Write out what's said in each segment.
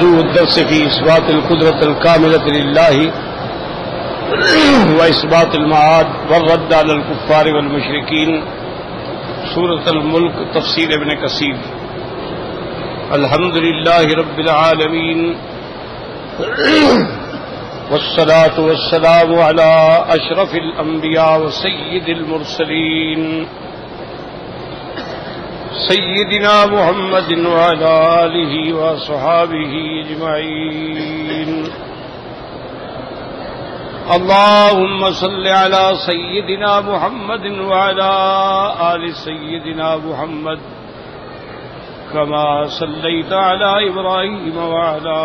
موضوع الدرس في إثبات القدرة الكاملة لله وإثبات المعاد والرد على الكفار والمشركين، سورة الملک، تفسیر ابن کثیر۔ الحمد للہ رب العالمین والصلاة والسلام على أشرف الأنبياء وسيد المرسلين سيدنا محمد وعلى آله وصحابه أجمعين۔ اللهم صل على سيدنا محمد وعلى آل سيدنا محمد كما صليت على إبراهيم وعلى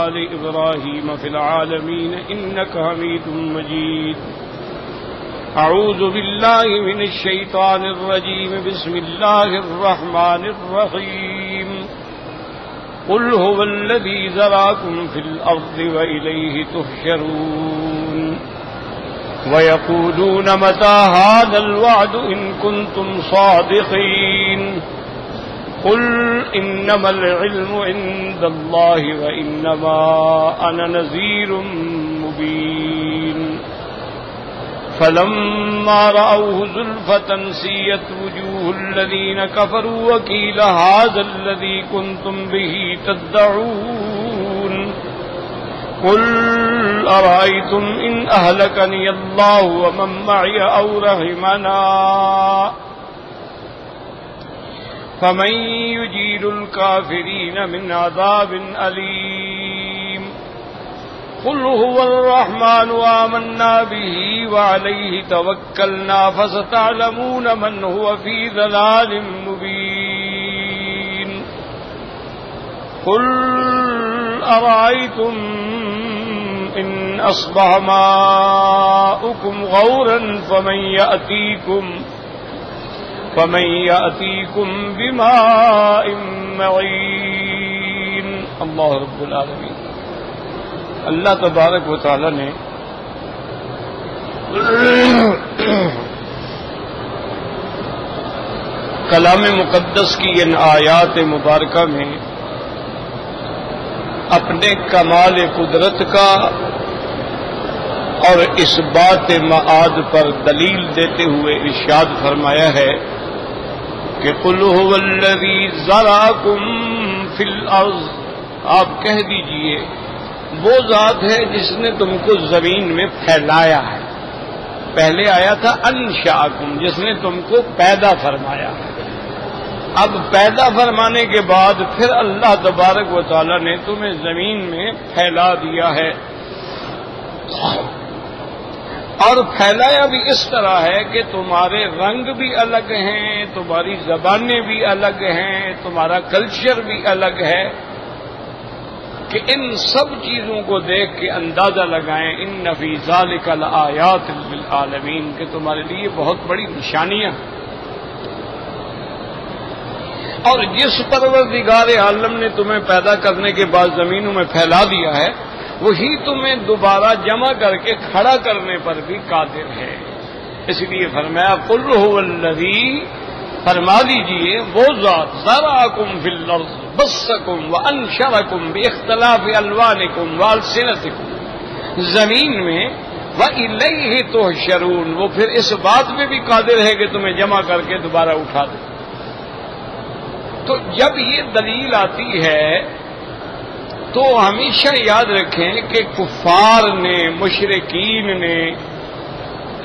آل إبراهيم في العالمين إنك حميد مجيد۔ أعوذ بالله من الشيطان الرجيم، بسم الله الرحمن الرحيم۔ قل هو الذي ذراكم في الأرض وإليه تحشرون، ويقولون متى هذا الوعد إن كنتم صادقين، قل إنما العلم عند الله وإنما أنا نذير مبين۔ فلما رأوه زلفة سيئت وجوه الذين كفروا وقيل هذا الذي كنتم به تدعون، قل أرأيتم إن أهلكني الله ومن معي أو رحمنا فمن يجير الكافرين من عذاب أليم۔ قل هو الرحمن آمنا به وعليه توكلنا فستعلمون من هو في ضلال مبين۔ قل أرأيتم إن أصبح ماؤكم غورا فمن يأتيكم بماء معين۔ اللہ رب العالمین، اللہ تبارک و تعالی نے کلام مقدس کی ان آیات مبارکہ میں اپنے کمال قدرت کا اور اس بات معاد پر دلیل دیتے ہوئے ارشاد فرمایا ہے کہ قل هو الذی ذراکم فی الارض، آپ کہہ دیجئے وہ ذات ہے جس نے تم کو زمین میں پھیلایا ہے۔ پہلے آیا تھا انشاءکم، جس نے تم کو پیدا فرمایا ہے۔ اب پیدا فرمانے کے بعد پھر اللہ تبارک و تعالی نے تمہیں زمین میں پھیلا دیا ہے، اور پھیلایا بھی اس طرح ہے کہ تمہارے رنگ بھی الگ ہیں، تمہاری زبانیں بھی الگ ہیں، تمہارا کلچر بھی الگ ہے، کہ ان سب چیزوں کو دیکھ کے اندازہ لگائیں ان فی ذالک لآیات للعالمین، کہ تمہارے لیے بہت بڑی نشانیاں۔ اور جس پروردگار عالم نے تمہیں پیدا کرنے کے بعد زمینوں میں پھیلا دیا ہے، وہی تمہیں دوبارہ جمع کر کے کھڑا کرنے پر بھی قادر ہے۔ اس لیے فرمایا قل هو الذی، فرما دیجئے وہ ذات ذراکم فی الارض بثکم وانشرکم باختلاف الوانکم والسنتکم، زمین میں وإلیہ تحشرون، وہ پھر اس بات میں بھی قادر ہے کہ تمہیں جمع کر کے دوبارہ اٹھا دے۔ تو جب یہ دلیل آتی ہے تو ہمیشہ یاد رکھیں کہ کفار نے، مشرکین نے،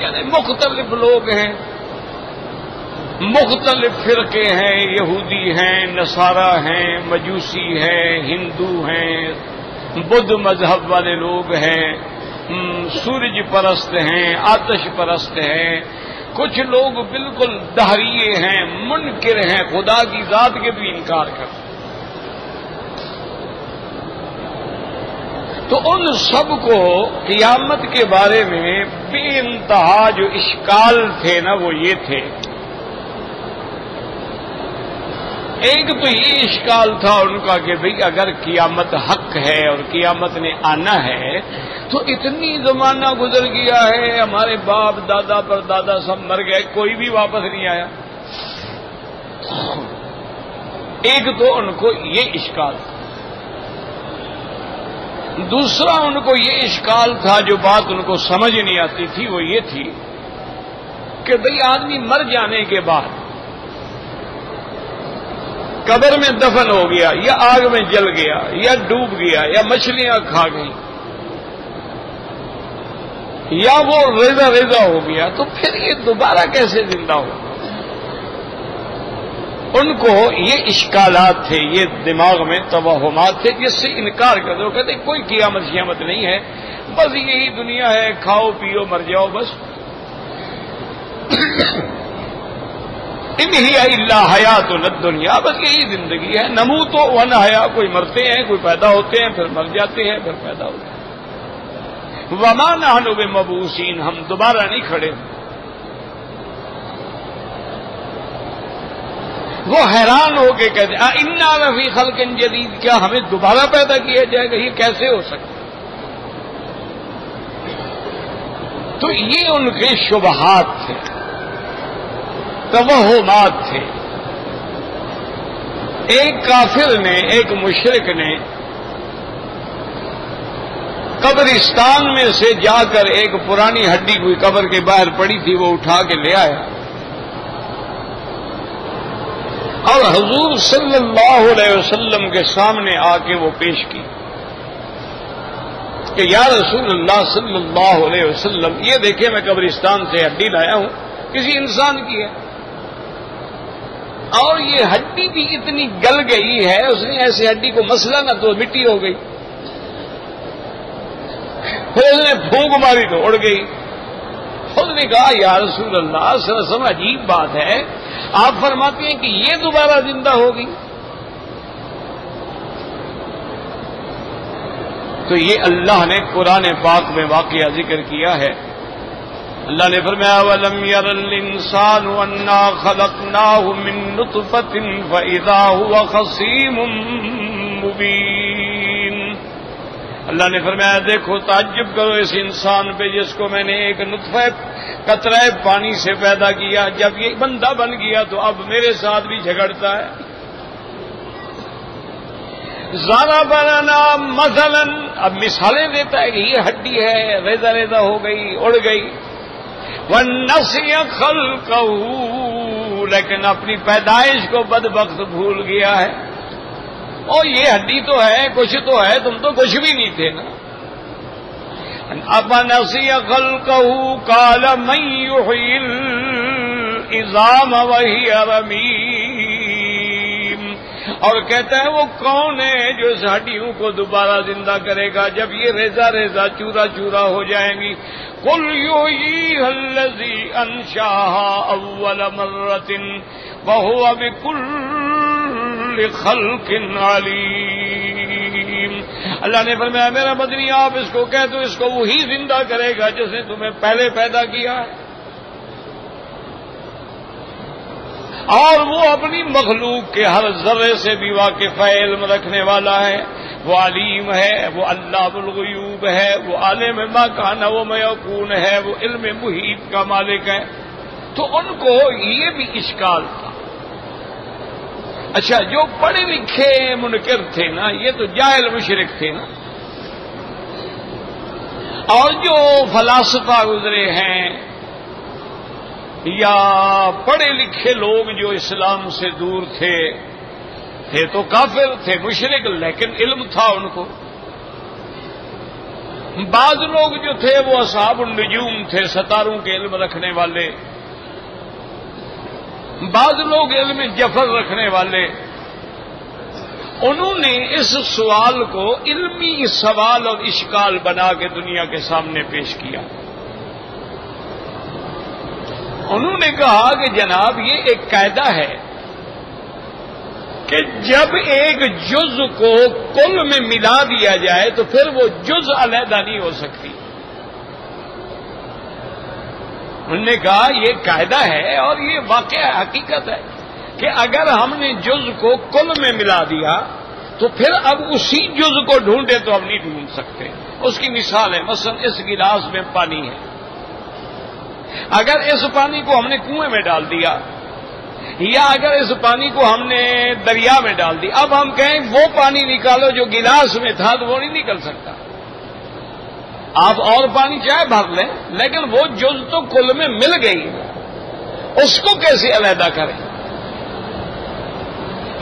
یعنی مختلف لوگ ہیں، مختلف فرقے ہیں، یہودی ہیں، نصارہ ہیں، مجوسی ہیں، ہندو ہیں، بدھ مذہب والے لوگ ہیں، سورج پرست ہیں، آتش پرست ہیں، کچھ لوگ بالکل دہریے ہیں، منکر ہیں، خدا کی ذات کے بھی انکار کرتے ہیں۔ تو ان سب کو قیامت کے بارے میں بے انتہا جو اشکال تھے نا، وہ یہ تھے، ایک تو یہ اشکال تھا ان کا کہ بھئی اگر قیامت حق ہے اور قیامت نے آنا ہے تو اتنی زمانہ گزر گیا ہے، ہمارے باپ دادا پر دادا سب مر گئے، کوئی بھی واپس نہیں آیا۔ ایک تو ان کو یہ اشکال تھا۔ دوسرا ان کو یہ اشکال تھا، جو بات ان کو سمجھ نہیں آتی تھی، وہ یہ تھی کہ بھئی آدمی مر جانے کے بعد قبر میں دفن ہو گیا یا آگ میں جل گیا یا ڈوب گیا یا مچھلیاں کھا گئی یا وہ ریزہ ریزہ ہو گیا، تو پھر یہ دوبارہ کیسے زندہ ہو؟ ان کو یہ اشکالات تھے، یہ دماغ میں توہمات تھے، جس سے انکار کر دو، کہتے کوئی قیامت شیامت نہیں ہے، بس یہی دنیا ہے، کھاؤ پیو مر جاؤ بس۔ ان ہی الا حیاتنا الدنیا، بس یہی زندگی ہے، نموت ونحیا، کوئی مرتے ہیں، کوئی پیدا ہوتے ہیں، پھر مر جاتے ہیں، پھر پیدا ہوتے ہیں۔ وما نحن بمبعوثین، ہم دوبارہ نہیں کھڑے۔ وہ حیران ہو کے کہتے ہیں انا لفی خلق جدید، کیا ہمیں دوبارہ پیدا کیا جائے گا؟ یہ کیسے ہو سکتا؟ تو یہ ان کے شبہات تھے، توہمات تھے۔ ایک کافر نے، ایک مشرک نے قبرستان میں سے جا کر ایک پرانی ہڈی کوئی قبر کے باہر پڑی تھی، وہ اٹھا کے لے آیا اور حضور صلی اللہ علیہ وسلم کے سامنے آ کے وہ پیش کی کہ یا رسول اللہ صلی اللہ علیہ وسلم، یہ دیکھیں میں قبرستان سے ہڈی لایا ہوں، کسی انسان کی ہے، اور یہ ہڈی بھی اتنی گل گئی ہے، اس نے ایسی ہڈی کو مسلا نہ تو مٹی ہو گئی، پھر اس نے پھونک ماری تو اڑ گئی۔ خود نے کہا یا رسول اللہ صلی اللہ علیہ وسلم، عجیب بات ہے، آپ فرماتے ہیں کہ یہ دوبارہ زندہ ہوگی؟ تو یہ اللہ نے قرآن پاک میں واقعہ ذکر کیا ہے۔ اللہ نے فرمایا وَلَمْ يَرَ الْإِنسَانُ أَنَّا خَلَقْنَاهُ مِن نُطْفَةٍ فَإِذَا هُوَ خَصِيمٌ مُبِينٌ۔ اللہ نے فرمایا دیکھو، تعجب کرو اس انسان پہ جس کو میں نے ایک نطفہ قطرہ پانی سے پیدا کیا، جب یہ بندہ بن گیا تو اب میرے ساتھ بھی جھگڑتا ہے۔ ضرب لنا مثلا، اب مثالیں دیتا ہے کہ یہ ہڈی ہے، ریزہ ریزہ ہو گئی، اڑ گئی۔ ونسی خلقہ، لیکن اپنی پیدائش کو بدبخت بھول گیا ہے۔ اور یہ ہڈی تو ہے، کچھ تو ہے، تم تو کچھ بھی نہیں تھے نا۔ افنسی خلقہ قال من یحیی العظام وہی رمیم، اور کہتا ہے وہ کون ہے جو اس ہڈیوں کو دوبارہ زندہ کرے گا جب یہ ریزہ ریزہ چورا چورا ہو جائیں گی؟ قل یحییھا الذی انشأھا اول مرۃ وہو بکل خلق علیم۔ اللہ نے فرمایا میرا مدنی آپ اس کو کہہ دو، اس کو وہی زندہ کرے گا جس نے تمہیں پہلے پیدا کیا ہے، اور وہ اپنی مخلوق کے ہر ذرے سے بھی واقف ہے، علم رکھنے والا ہے، وہ علیم ہے، وہ علام الغیوب ہے، وہ عالم ما کان و ما یکون ہے، وہ علم محیط کا مالک ہے۔ تو ان کو یہ بھی اشکال تھا۔ اچھا، جو پڑھے لکھے منکر تھے نا، یہ تو جاہل مشرک تھے نا، اور جو فلاسفہ گزرے ہیں یا پڑھے لکھے لوگ جو اسلام سے دور تھے تو کافر تھے، مشرک، لیکن علم تھا ان کو۔ بعض لوگ جو تھے وہ اصحاب النجوم تھے، ستاروں کے علم رکھنے والے، بعض لوگ علم جفر رکھنے والے۔ انہوں نے اس سوال کو علمی سوال اور اشکال بنا کے دنیا کے سامنے پیش کیا۔ انہوں نے کہا کہ جناب یہ ایک قاعدہ ہے کہ جب ایک جز کو کل میں ملا دیا جائے تو پھر وہ جز علیحدہ نہیں ہو سکتی۔ انہوں نے کہا یہ قاعدہ ہے اور یہ واقعہ حقیقت ہے کہ اگر ہم نے جز کو کل میں ملا دیا تو پھر اب اسی جز کو ڈھونڈے تو ہم نہیں ڈھونڈ سکتے۔ اس کی مثال ہے، مثلا اس گلاس میں پانی ہے، اگر اس پانی کو ہم نے کنویں میں ڈال دیا یا اگر اس پانی کو ہم نے دریا میں ڈال دیا، اب ہم کہیں وہ پانی نکالو جو گلاس میں تھا تو وہ نہیں نکل سکتا۔ آپ اور پانی چاہے بھر لیں، لیکن وہ جز تو کل میں مل گئی، اس کو کیسے علیحدہ کریں؟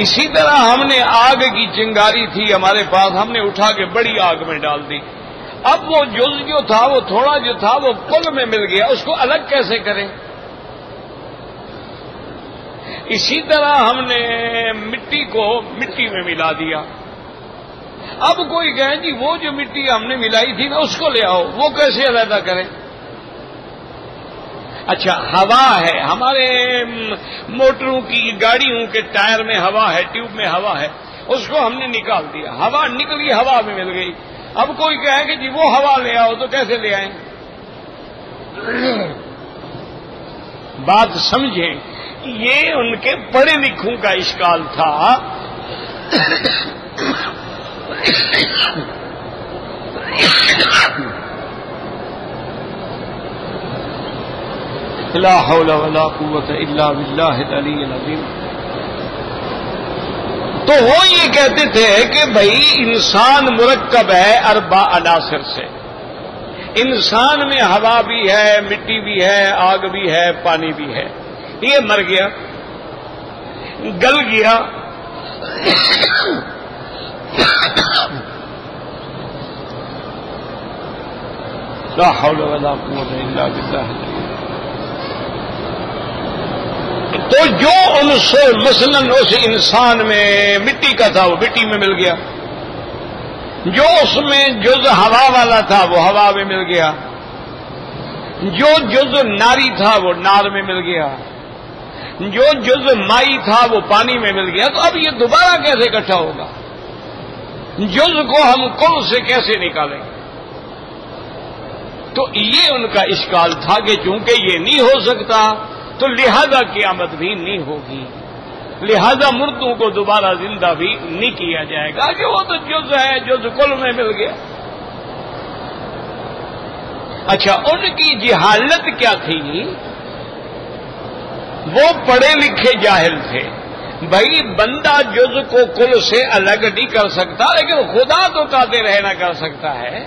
اسی طرح ہم نے آگ کی چنگاری تھی ہمارے پاس، ہم نے اٹھا کے بڑی آگ میں ڈال دی، اب وہ جز جو تھا، وہ تھوڑا جو تھا وہ کل میں مل گیا، اس کو الگ کیسے کریں؟ اسی طرح ہم نے مٹی کو مٹی میں ملا دیا، اب کوئی کہے جی وہ جو مٹی ہم نے ملائی تھی نا اس کو لے آؤ، وہ کیسے علیحدہ کریں؟ اچھا ہوا ہے، ہمارے موٹروں کی گاڑیوں کے ٹائر میں ہوا ہے، ٹیوب میں ہوا ہے، اس کو ہم نے نکال دیا، ہوا نکلی، ہوا میں مل گئی، اب کوئی کہے کہ جی وہ ہوا لے آؤ، تو کیسے لے آئیں؟ بات سمجھیں، یہ ان کے پڑھے لکھوں کا اشکال تھا۔ لا حول ولا قوت الا باللہ العلی العظیم۔ تو وہ یہ کہتے تھے کہ بھائی انسان مرکب ہے اربع عناصر سے، انسان میں ہوا بھی ہے، مٹی بھی ہے، آگ بھی ہے، پانی بھی ہے، یہ مر گیا، گل گیا، لا حول ولا قوت الا باللہ۔ تو جو عنصر مثلا اس انسان میں مٹی کا تھا وہ مٹی میں مل گیا، جو اس میں جز ہوا والا تھا وہ ہوا میں مل گیا، جو جز ناری تھا وہ نار میں مل گیا، جو جز مائی تھا وہ پانی میں مل گیا۔ تو اب یہ دوبارہ کیسے اکٹھا ہوگا؟ جز کو ہم کل سے کیسے نکالیں گے؟ تو یہ ان کا اشکال تھا کہ چونکہ یہ نہیں ہو سکتا تو لہذا قیامت بھی نہیں ہوگی، لہذا مردوں کو دوبارہ زندہ بھی نہیں کیا جائے گا، کہ وہ تو جز ہے، جز کل میں مل گیا۔ اچھا ان کی جہالت کیا تھی؟ وہ پڑھے لکھے جاہل تھے، بھائی بندہ جز کو کل سے الگ نہیں کر سکتا، لیکن خدا تو قادر ہے نہ کر سکتا ہے۔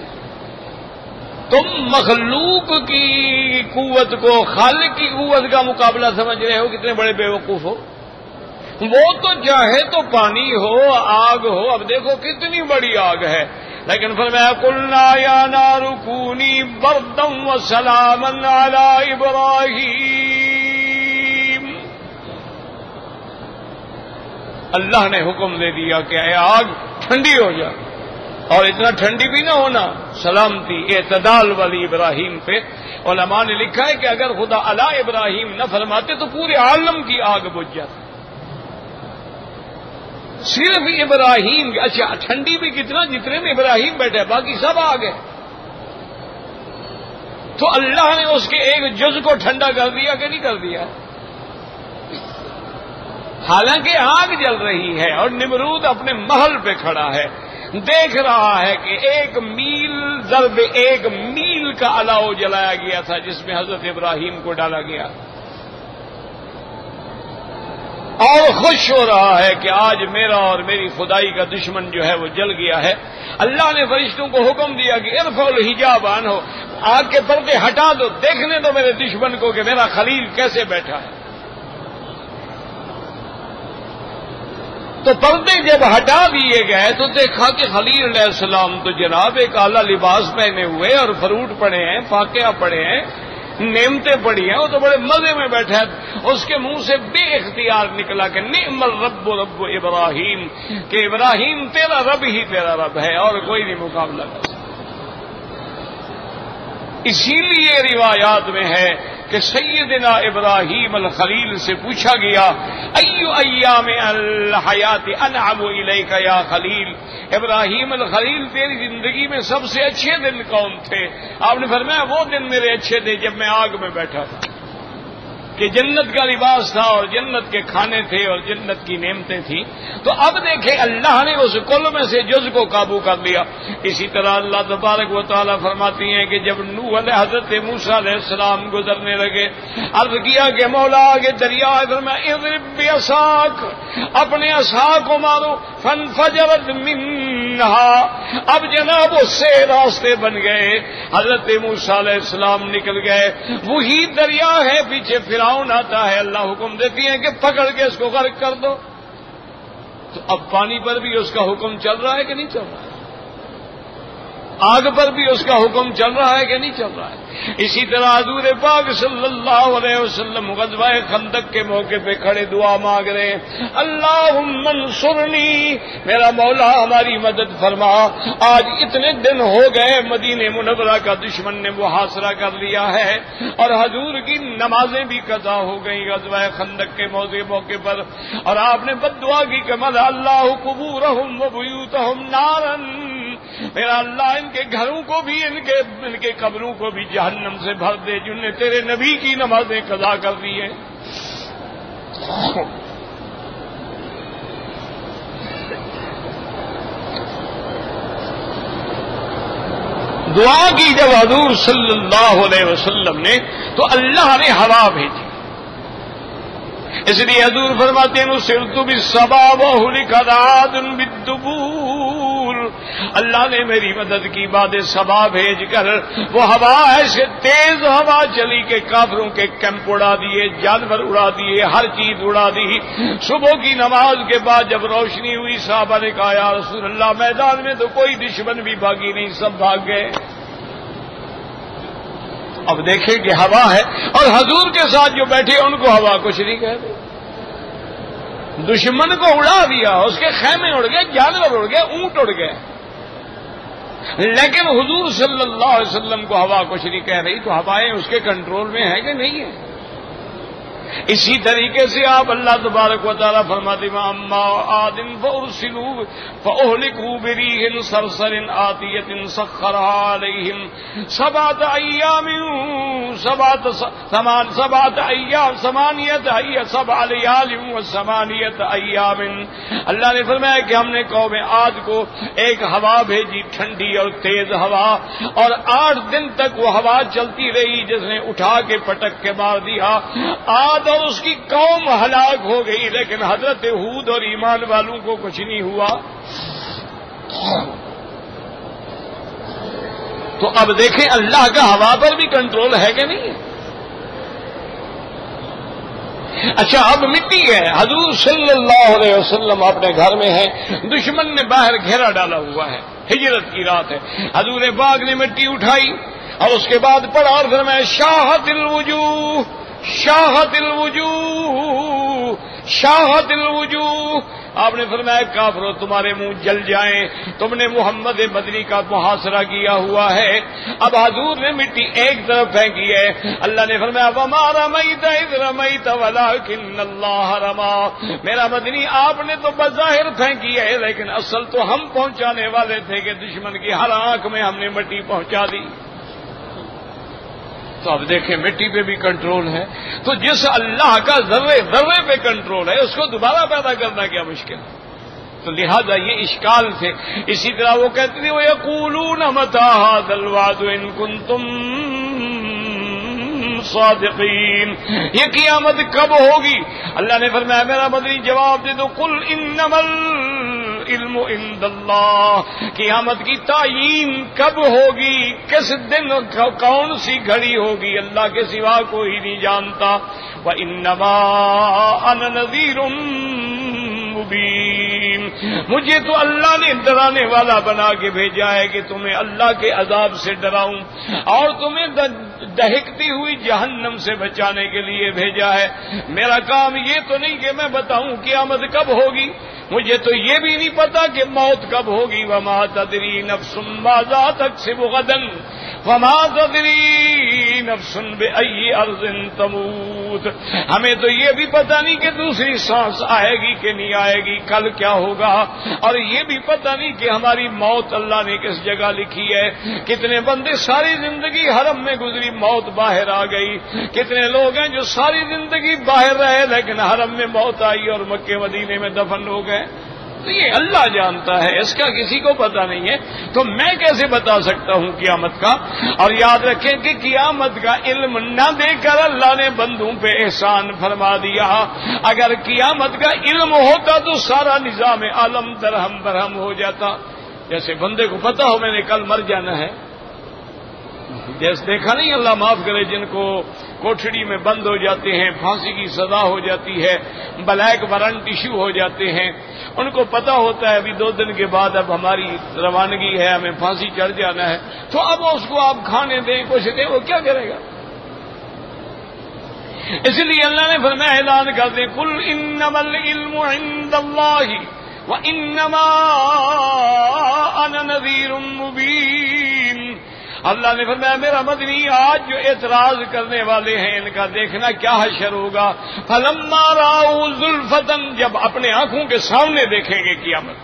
تم مخلوق کی قوت کو خالق کی قوت کا مقابلہ سمجھ رہے ہو، کتنے بڑے بے وقوف ہو۔ وہ تو چاہے تو پانی ہو، آگ ہو، اب دیکھو کتنی بڑی آگ ہے، لیکن فرمایا قلنا یا نار کونی بردا وسلاما علی ابراہیم، اللہ نے حکم دے دیا کہ اے آگ ٹھنڈی ہو جا، اور اتنا ٹھنڈی بھی نہ ہونا، سلامتی اعتدال والی ابراہیم پہ۔ علماء نے لکھا ہے کہ اگر خدا علی ابراہیم نہ فرماتے تو پورے عالم کی آگ بجھ جاتی، صرف ابراہیم۔ اچھا ٹھنڈی بھی کتنا، جتنے میں ابراہیم بیٹھے باقی سب آگ ہے، تو اللہ نے اس کے ایک جز کو ٹھنڈا کر دیا کہ نہیں کر دیا؟ حالانکہ آگ جل رہی ہے اور نمرود اپنے محل پہ کھڑا ہے، دیکھ رہا ہے کہ 1 میل ضرب 1 میل کا الاؤ جلایا گیا تھا جس میں حضرت ابراہیم کو ڈالا گیا، اور خوش ہو رہا ہے کہ آج میرا اور میری خدائی کا دشمن جو ہے وہ جل گیا ہے۔ اللہ نے فرشتوں کو حکم دیا کہ ارفعوا الحجاب عنہ، آگ کے پردے ہٹا دو، دیکھنے دو میرے دشمن کو کہ میرا خلیل کیسے بیٹھا ہے۔ تو پردے جب ہٹا دیے گئے تو دیکھا کہ خلیل علیہ السلام تو جناب ایک اعلیٰ لباس پہنے ہوئے اور فروٹ پڑے ہیں، فاکہہ پڑے ہیں، نعمتیں پڑی ہیں، وہ تو بڑے مزے میں بیٹھا ہے۔ اس کے منہ سے بے اختیار نکلا کہ نعم الرب رب ابراہیم، کہ ابراہیم تیرا رب ہی تیرا رب ہے اور کوئی نہیں مقابلہ کر سکتا۔ اسی لیے روایات میں ہے کہ سیدنا ابراہیم الخلیل سے پوچھا گیا ایو ایام الحیات انعم الیک یا خلیل، ابراہیم الخلیل تیری زندگی میں سب سے اچھے دن کون تھے؟ آپ نے فرمایا وہ دن میرے اچھے تھے جب میں آگ میں بیٹھا تھا، کہ جنت کا لباس تھا اور جنت کے کھانے تھے اور جنت کی نعمتیں تھیں۔ تو اب دیکھیں اللہ نے اس کل میں سے جز کو قابو کر لیا۔ اسی طرح اللہ تبارک و تعالیٰ فرماتی ہیں کہ جب نوح علیہ حضرت موسیٰ علیہ السلام گزرنے لگے، عرض کیا کہ مولا آگے دریا ہے، فرمایا اضرب بعصاک، اپنے عصا کو مارو، فانفجرت منها، اب جناب اس سے راستے بن گئے، حضرت موسیٰ علیہ السلام نکل گئے، وہی دریا ہے، پیچھے فرعون آتا ہے، اللہ حکم دیتی ہے کہ پکڑ کے اس کو غرق کر دو۔ تو اب پانی پر بھی اس کا حکم چل رہا ہے کہ نہیں چل رہا ہے؟ آگ پر بھی اس کا حکم چل رہا ہے کہ نہیں چل رہا ہے؟ اسی طرح حضور پاک صلی اللہ علیہ وسلم غزوہ خندق کے موقع پہ کھڑے دعا مانگ رہے ہیں، اللہم انصرنی، میرا مولا ہماری مدد فرما۔ آج اتنے دن ہو گئے مدینہ منورہ کا دشمن نے محاصرہ کر لیا ہے اور حضور کی نمازیں بھی قضا ہو گئیں غزوہ خندق کے موقع پر، اور آپ نے بد دعا کی کہ ملا اللہ قبورہم و بیوتہم نارا، میرا اللہ ان کے گھروں کو بھی ان کے قبروں کو بھی جہنم سے بھر دے جن نے تیرے نبی کی نمازیں قضا کر دی ہیں۔ دعا کی جب حضور صلی اللہ علیہ وسلم نے تو اللہ نے ہوا بھیجی، اس لیے حضور فرماتے ہیں نصرت بالصبا واہلک عاد بالدبور، اللہ نے میری مدد کی بعد صبا بھیج کر، وہ ہوا ایسے تیز ہوا چلی کہ کافروں کے کیمپ اڑا دیے، جانور اڑا دیے، ہر چیز اڑا دی۔ صبح کی نماز کے بعد جب روشنی ہوئی صحابہ نے کہا یا رسول اللہ میدان میں تو کوئی دشمن بھی باقی نہیں، سب بھاگ گئے۔ اب دیکھیں کہ ہوا ہے اور حضور کے ساتھ جو بیٹھے ان کو ہوا کچھ نہیں کہتے، دشمن کو اڑا دیا، اس کے خیمے اڑ گئے، جانور اڑ گئے، اونٹ اڑ گئے، لیکن حضور صلی اللہ علیہ وسلم کو ہوا کچھ نہیں کہہ رہی، تو ہوائیں اس کے کنٹرول میں ہیں کہ نہیں ہے؟ اسی طریقے سے آپ اللہ تبارک و تعالیٰ فرماتے ہیں اما عاد فارسلوا فاهلكوا بريح صرصر آتية سخرها عليهم سبعة ليال وثمانية أيام، اللہ نے فرمایا کہ ہم نے قوم عاد کو ایک ہوا بھیجی، ٹھنڈی اور تیز ہوا، اور 8 دن تک وہ ہوا چلتی رہی جس نے اٹھا کے پٹک کے مار دیا۔ عاد اور اس کی قوم ہلاک ہو گئی، لیکن حضرت ہود اور ایمان والوں کو کچھ نہیں ہوا۔ تو اب دیکھیں اللہ کا ہوا پر بھی کنٹرول ہے کہ نہیں؟ اچھا اب مٹی ہے، حضور صلی اللہ علیہ وسلم اپنے گھر میں ہیں، دشمن نے باہر گھیرا ڈالا ہوا ہے، ہجرت کی رات ہے، حضور پاک نے مٹی اٹھائی اور اس کے بعد پڑھا اور فرمایا شاہت الوجوہ شاہت الوجوہ شاہت الوجوہ، آپ نے فرمایا کافرو تمہارے منہ جل جائیں، تم نے محمد مدنی کا محاصرہ کیا ہوا ہے۔ اب حضور نے مٹی ایک طرف پھینکی ہے، اللہ نے فرمایا وما رمیت اذ رمیت ولکن اللہ رما، میرا مدنی آپ نے تو بظاہر پھینکی ہے لیکن اصل تو ہم پہنچانے والے تھے کہ دشمن کی ہر آنکھ میں ہم نے مٹی پہنچا دی۔ تو اب دیکھیں مٹی پہ بھی کنٹرول ہے، تو جس اللہ کا ذرے ذرے پہ کنٹرول ہے اس کو دوبارہ پیدا کرنا کیا مشکل ہے؟ تو لہذا یہ اشکال تھے۔ اسی طرح وہ کہتے تھے وَيَقُولُونَ مَتَىٰ هَٰذَا الْوَعْدُ إِن كُنتُم صادقین، یہ قیامت کب ہوگی؟ اللہ نے فرمایا میرا مدنی جواب دے دو قل انما العلم عند اللہ، قیامت کی تعیین کب ہوگی، کس دن، کون سی گھڑی ہوگی، اللہ کے سوا کوئی نہیں جانتا۔ وَإِنَّمَا أَنَا نَذِيرٌ مبین، مجھے تو اللہ نے ڈرانے والا بنا کے بھیجا ہے کہ تمہیں اللہ کے عذاب سے ڈراؤں اور تمہیں دہکتی ہوئی جہنم سے بچانے کے لیے بھیجا ہے۔ میرا کام یہ تو نہیں کہ میں بتاؤں قیامت کب ہوگی، مجھے تو یہ بھی نہیں پتا کہ موت کب ہوگی۔ وما تدری نفس ماذا تکسب غدا وما تدری نفس بأي ارض تموت، ہمیں تو یہ بھی پتا نہیں کہ دوسری سانس آئے گی کہ نہیں آئے گی، کل کیا ہوگا، اور یہ بھی پتا نہیں کہ ہماری موت اللہ نے کس جگہ لکھی ہے۔ کتنے بندے ساری زندگی حرم میں گزری، موت باہر آ گئی، کتنے لوگ ہیں جو ساری زندگی باہر رہے لیکن حرم میں موت آئی اور مکے مدینے میں دفن ہو گئے۔ تو یہ اللہ جانتا ہے، اس کا کسی کو پتہ نہیں ہے، تو میں کیسے بتا سکتا ہوں قیامت کا؟ اور یاد رکھیں کہ قیامت کا علم نہ دے کر اللہ نے بندوں پہ احسان فرما دیا۔ اگر قیامت کا علم ہوتا تو سارا نظام عالم درہم برہم ہو جاتا۔ جیسے بندے کو پتا ہو میں نے کل مر جانا ہے، جیسے دیکھا نہیں، اللہ معاف کرے، جن کو کوٹھڑی میں بند ہو جاتے ہیں، پھانسی کی سزا ہو جاتی ہے، بلیک وارنٹ ایشو ہو جاتے ہیں، ان کو پتا ہوتا ہے ابھی 2 دن کے بعد اب ہماری روانگی ہے، ہمیں پھانسی چڑھ جانا ہے، تو اب اس کو آپ کھانے دیں، کچھ دیں، وہ کیا کرے گا؟ اس لیے اللہ نے فرمایا، اعلان کر دیں، قل انما العلم عند اللہ وانما انا نذیر مبین۔ اللہ نے فرمایا میرا مدنی آج جو اعتراض کرنے والے ہیں ان کا دیکھنا کیا حشر ہوگا۔ فلما راؤ زلفۃ، جب اپنے آنکھوں کے سامنے دیکھیں گے قیامت،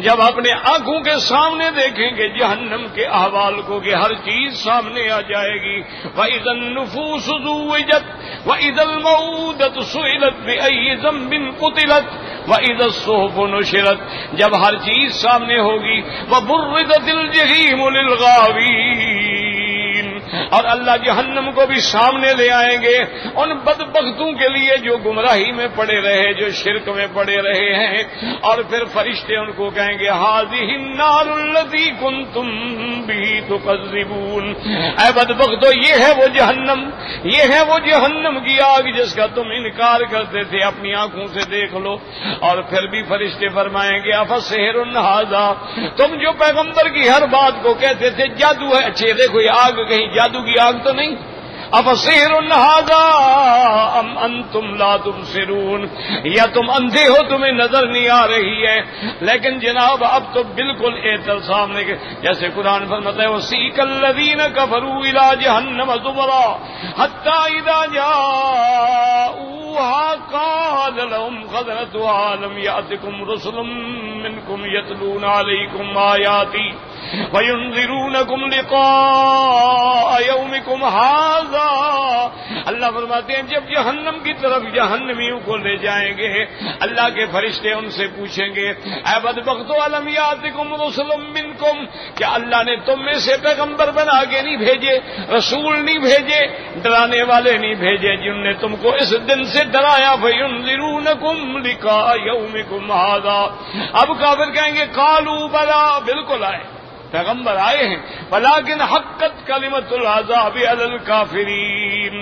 جب اپنے آنکھوں کے سامنے دیکھیں گے جہنم کے احوال کو کہ ہر چیز سامنے آ جائے گی۔ وَإِذَا النُّفُوسُ زُوِّجَتْ وَإِذَا الْمَوْءُودَةُ سُئِلَتْ بِأَيِّ ذَنبٍ قُتِلَتْ وَإِذَا الصُّحُفُ نُشِرَتْ، جب ہر چیز سامنے ہوگی۔ وَبُرِّزَتِ الْجَحِيمُ لِلْغَاوِينَ، اور اللہ جہنم کو بھی سامنے لے آئیں گے ان بدبختوں کے لیے جو گمراہی میں پڑے رہے، جو شرک میں پڑے رہے ہیں، اور پھر فرشتے ان کو کہیں گے هَذِهِ النَّارُ الَّتِي كُنتُم بِهِ تُكَذِّبُونَ، اے بدبختو یہ ہے وہ جہنم، یہ ہے وہ جہنم کی آگ جس کا تم انکار کرتے تھے، اپنی آنکھوں سے دیکھ لو۔ اور پھر بھی فرشتے فرمائیں گے أَفَسِحْرٌ هَذَا، تم جو پیغمبر کی ہر بات کو کہتے تھے جادو ہے، اچھے دیکھو یہ آگ کہیں جادو کی آگ تو نہیں؟ أَفَسِحْرٌ هَذَا أَمْ أَنْتُمْ لَا تُبْصِرُونَ، یا تم اندھے ہو تمہیں نظر نہیں آ رہی ہے؟ لیکن جناب اب تو بالکل اعتراض سامنے کے، جیسے قرآن فرماتا ہے وَسِيقَ الَّذِينَ كَفَرُوا إِلَىٰ جَهَنَّمَ زُمَرًا حَتَّىٰ إِذَا جَاءُوهَا قَالَ لَهُمْ خَزَنَتُهَا أَلَمْ يَأْتِكُمْ رُسُلٌ مِّنكُمْ يَتْلُونَ عَلَيْكُمْ آيَاتِي وَيُنذِرُونَكُمْ لِقَاءَ يَوْمِكُمْ هَٰذَا، اللہ فرماتے ہیں جب جہنم کی طرف جہنمیوں کو لے جائیں گے، اللہ کے فرشتے ان سے پوچھیں گے اے بدبختو الم یاتکم رسل منکم، کیا اللہ نے تم میں سے پیغمبر بنا کے نہیں بھیجے، رسول نہیں بھیجے، ڈرانے والے نہیں بھیجے جن نے تم کو اس دن سے ڈرایا؟ فینذرونکم لقاء یومکم ھذا، اب کافر کہیں گے قالوا بلا، بالکل آئے، پیغمبر آئے ہیں، ولیکن حقت کلمۃ العذاب علی الکافرین،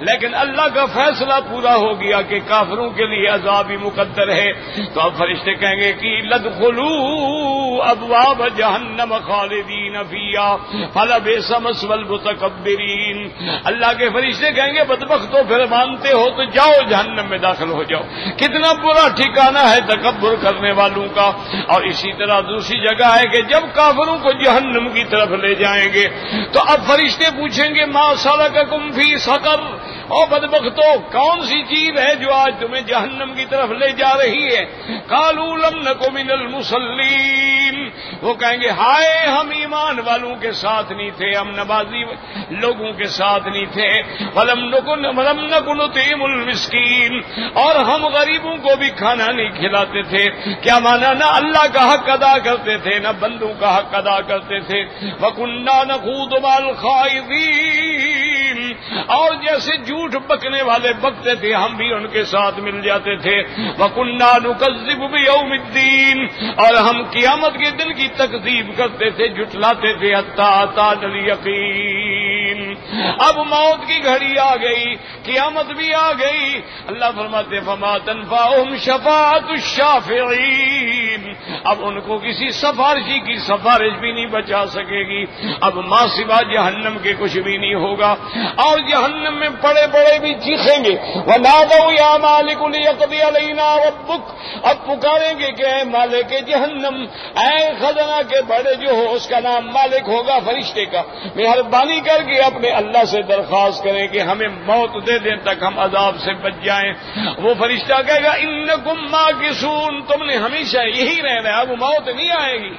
لیکن اللہ کا فیصلہ پورا ہو گیا کہ کافروں کے لیے عذاب مقدر ہے۔ تو اب فرشتے کہیں گے کہ لدخلوا ابواب جہنم خالدین فیہا فلبئس مثوی المتکبرین، اللہ کے فرشتے کہیں گے بدبختو پھر مانتے ہو تو جاؤ جہنم میں داخل ہو جاؤ، کتنا برا ٹھکانہ ہے تکبر کرنے والوں کا۔ اور اسی طرح دوسری جگہ ہے کہ جب کافروں کو جہنم کی طرف لے جائیں گے تو اب فرشتے پوچھیں گے ما سلککم فی سقر، او بدبختو کون سی چیز ہے جو آج تمہیں جہنم کی طرف لے جا رہی ہے؟ قالوا لم نک من المصلین، وہ کہیں گے ہائے ہم ایمان والوں کے ساتھ نہیں تھے، ہم نمازی لوگوں کے ساتھ نہیں تھے، ولم نک نطعم المسکین، اور ہم غریبوں کو بھی کھانا نہیں کھلاتے تھے۔ کیا مانا؟ نہ اللہ کا حق ادا کرتے تھے نہ بندوں کا حق ادا کرتے تھے۔ وَكُنَّا نَخُوضُ مَعَ الْخَائِضِينَ، اور جیسے جھوٹ بکنے والے بکتے تھے ہم بھی ان کے ساتھ مل جاتے تھے۔ وَكُنَّا نُكَذِّبُ بِيَوْمِ الدِّينِ، اور ہم قیامت کے دن کی تکذیب کرتے تھے، جھٹلاتے تھے، حَتَّىٰ أَتَانَا الْيَقِينُ، اب موت کی گھڑی آ گئی، قیامت بھی آ گئی۔ اللہ فرماتے فَمَا تَنفَعُهُمْ شَفَاعَةُ الشَّافِعِينَ، اب ان کو کسی سفارشی کی سفارش بھی نہیں بچا سکے گی، اب ماں سوا جہنم کے کچھ بھی نہیں ہوگا۔ اور جہنم میں بڑے بڑے بھی چیخیں گے وَنَادَوْا يَا مَالِكُ لِيَقْضِيَ عَلَيْنَا رَبُّكَ، اب پکاریں گے کہ اے مالک جہنم، اے خزانہ کے بڑے جو ہو، اس کا نام مالک ہوگا فرشتے کا، مہربانی کر کے اپنے اللہ سے درخواست کریں کہ ہمیں موت دے دیں تک ہم عذاب سے بچ جائیں۔ وہ فرشتہ کہے گا انکم ماکثون، تم نے ہمیشہ یہی رہنا ہے، اب موت نہیں آئے گی۔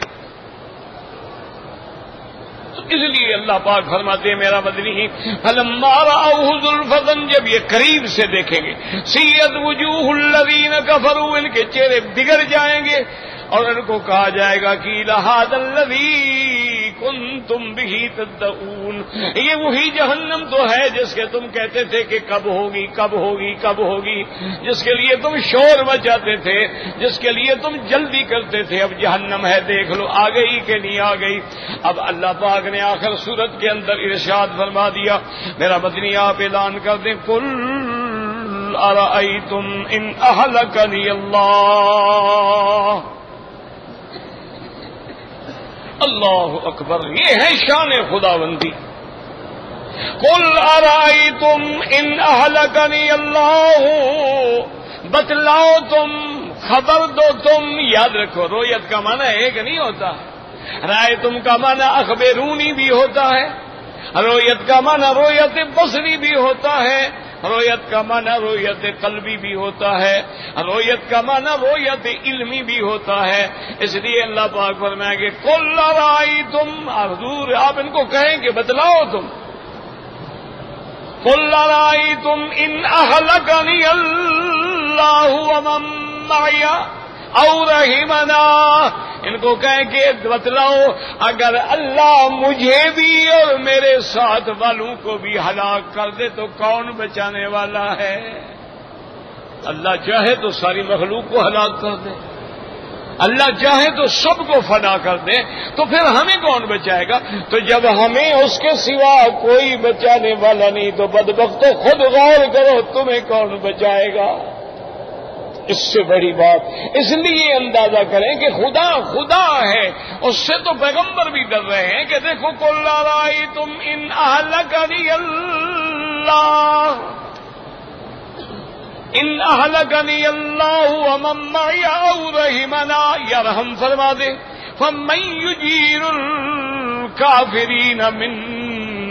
تو اس لیے اللہ پاک فرماتے ہیں میرا مدنی فلما رأوه زلفۃ، جب یہ قریب سے دیکھیں گے، سیئت وجوہ الذین کفروا، ان کے چہرے بگڑ جائیں گے اور ان کو کہا جائے گا کہ لہذا الذی کنتم بہ تدعون، یہ وہی جہنم تو ہے جس کے تم کہتے تھے کہ کب ہوگی کب ہوگی کب ہوگی، جس کے لیے تم شور مچاتے تھے، جس کے لیے تم جلدی کرتے تھے، اب جہنم ہے دیکھ لو آ گئی کہ نہیں آ گئی۔ اب اللہ پاک نے آخر صورت کے اندر ارشاد فرما دیا، میرا مدنی آپ اعلان کر دیں، قل ارأیتم ان اہلکنی اللہ، اللہ اکبر، یہ ہے شان خداوندی۔ قل ارأیتم ان اہلکنی اللہ، بتلاؤ تم، خبر دو تم، یاد رکھو رویت کا معنی ایک نہیں ہوتا، رأیتم کا معنی اخبرونی بھی ہوتا ہے، رویت کا معنی رویت بصری بھی ہوتا ہے، رویت کا معنی رویت قلبی بھی ہوتا ہے، رویت کا معنی رویت علمی بھی ہوتا ہے۔ اس لیے اللہ پاک فرمائیں گے قل ارأیتم، حضور آپ ان کو کہیں کہ بتلاؤ تم، قل ارأیتم ان اہلکنی اللہ ومن معی او رحمنا، ان کو کہیں کہ بتلاؤ اگر اللہ مجھے بھی اور میرے ساتھ والوں کو بھی ہلاک کر دے تو کون بچانے والا ہے؟ اللہ چاہے تو ساری مخلوق کو ہلاک کر دے، اللہ چاہے تو سب کو فنا کر دے، تو پھر ہمیں کون بچائے گا؟ تو جب ہمیں اس کے سوا کوئی بچانے والا نہیں تو بدبختو خود غور کرو تمہیں کون بچائے گا؟ اس سے بڑی بات اس لیے اندازہ کریں کہ خدا خدا ہے، اس سے تو پیغمبر بھی ڈر رہے ہیں کہ دیکھو قل ارأیتم ان اہلکنی اللہ، ان اہلکنی اللہ ومن معی او رحمنا، یا رحم فرما دے، فمن یجیر الکافرین من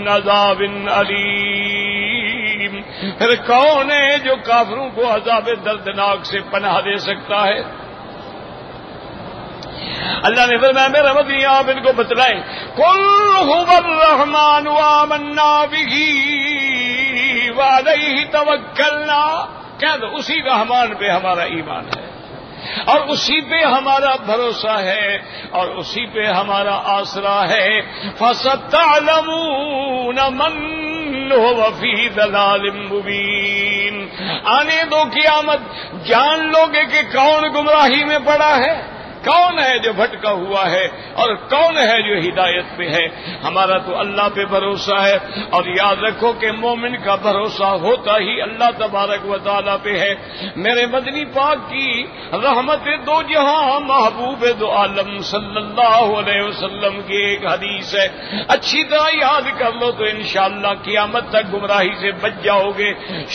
عذاب علیم، پھر کون ہے جو کافروں کو عذاب دردناک سے پناہ دے سکتا ہے؟ اللہ نے فرمایا میرا مدنی آپ ان کو بتلائیں، قل هو الرحمن آمنا به وعلیہ توکلنا، کہہ دو اسی رحمان پہ ہمارا ایمان ہے اور اسی پہ ہمارا بھروسہ ہے اور اسی پہ ہمارا آسرا ہے، فَسَتَعْلَمُونَ مَنْ هُوَ فِي ضَلَالٍ مُبِينٍ، آنے دو قیامت جان لوگے کہ کون گمراہی میں پڑا ہے، کون ہے جو بھٹکا ہوا ہے اور کون ہے جو ہدایت پہ ہے۔ ہمارا تو اللہ پہ بھروسہ ہے، اور یاد رکھو کہ مومن کا بھروسہ ہوتا ہی اللہ تبارک و تعالیٰ پہ ہے۔ میرے مدنی پاک کی رحمت دو جہاں محبوب دو عالم صلی اللہ علیہ وسلم کی ایک حدیث ہے، اچھی طرح یاد کر لو تو انشاءاللہ قیامت تک گمراہی سے بچ جاؤ گے،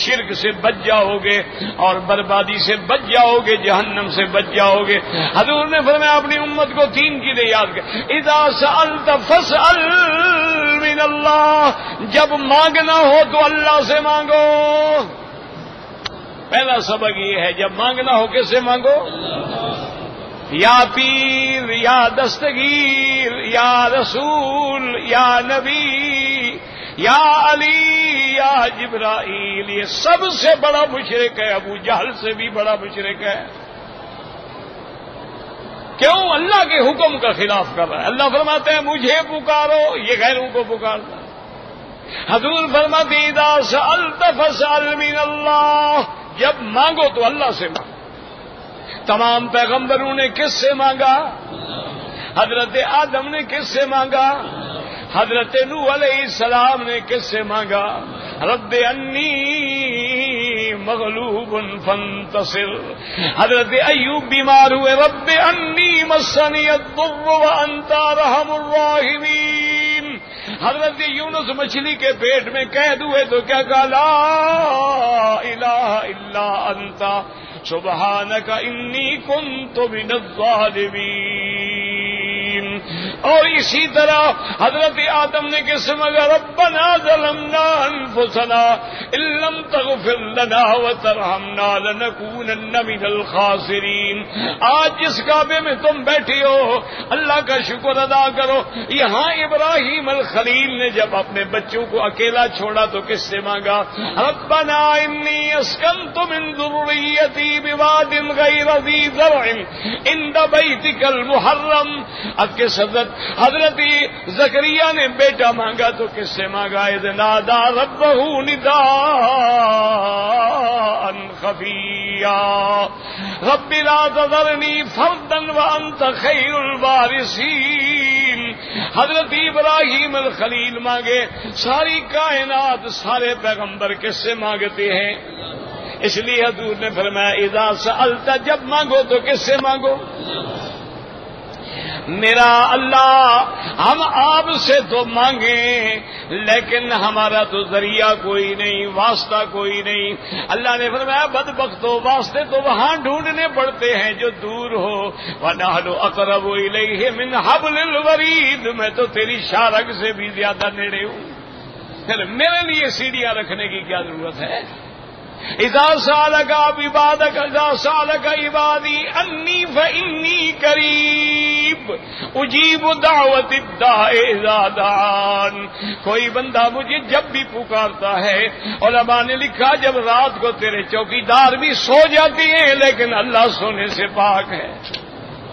شرک سے بچ جاؤ گے اور بربادی سے بچ جاؤ گے، جہنم سے بچ جاؤ گے۔ حضور نے فرمایا اپنی امت کو تین چیزیں یاد کر، اذا سألت فاسأل من اللہ، جب مانگنا ہو تو اللہ سے مانگو۔ پہلا سبق یہ ہے جب مانگنا ہو کس سے مانگو؟ یا پیر یا دستگیر یا رسول یا نبی یا علی یا جبرائیل، یہ سب سے بڑا مشرک ہے، ابو جہل سے بھی بڑا مشرک ہے۔ کیوں؟ اللہ کے حکم کا خلاف کر رہا ہے۔ اللہ فرماتے ہیں مجھے پکارو، یہ غیروں کو پکارتا ہے۔ حضور فرماتے ہیں اذا سألت فاسأل من اللہ، جب مانگو تو اللہ سے مانگو۔ تمام پیغمبروں نے کس سے مانگا؟ حضرت آدم نے کس سے مانگا؟ حضرت نوح علیہ السلام نے کس سے مانگا؟ رب انی مغلوب فانتصر۔ حضرت ایوب بیمار ہوئے، رب انی مسنی الضر وانت ارحم الراحمین۔ حضرت یونس مچھلی کے پیٹ میں قید ہوئے تو کیا کہا؟ لا الہ الا انت سبحانک انی کنت من الظالمین۔ اور اسی طرح حضرت آدم نے کس سے مانگا؟ ربنا ظلمنا انفسنا ان لم تغفر لنا وترحمنا لنکونن من الخاسرین۔ آج جس کعبے میں تم بیٹھے ہو اللہ کا شکر ادا کرو۔ یہاں ابراہیم الخلیل نے جب اپنے بچوں کو اکیلا چھوڑا تو کس سے مانگا؟ ربنا انی اسکنت من ذریتی بواد غیر ذی زرع عند بیتک المحرم۔ اب کے حضرت زکریا نے بیٹا مانگا تو کس سے مانگا؟ اذ نادى ربه نداء خفیا رب لا تذرنی فردا وانت خیر الوارثین۔ حضرت ابراہیم الخلیل مانگے، ساری کائنات سارے پیغمبر کس سے مانگتے ہیں؟ اس لیے حضور نے فرمایا اذا سألت، جب مانگو تو کس سے مانگو؟ میرا اللہ، ہم آپ سے تو مانگیں لیکن ہمارا تو ذریعہ کوئی نہیں، واسطہ کوئی نہیں۔ اللہ نے فرمایا بدبختو، واسطے تو وہاں ڈھونڈنے پڑتے ہیں جو دور ہو۔ وَنَحْنُ أَقْرَبُ إِلَيْهِ مِنْ حَبْلِ الْوَرِيدِ، میں تو تیری شارک سے بھی زیادہ نیڑے ہوں، پھر میرے لیے سیڑھیاں رکھنے کی کیا ضرورت ہے؟ اذا سالک عبادک، اذا سالک عبادی انی فانی قریب اجیب دعوت الداع اذا دعان۔ کوئی بندہ مجھے جب بھی پکارتا ہے، علماء نے لکھا جب رات کو تیرے چوکیدار بھی سو جاتی ہیں لیکن اللہ سونے سے پاک ہے۔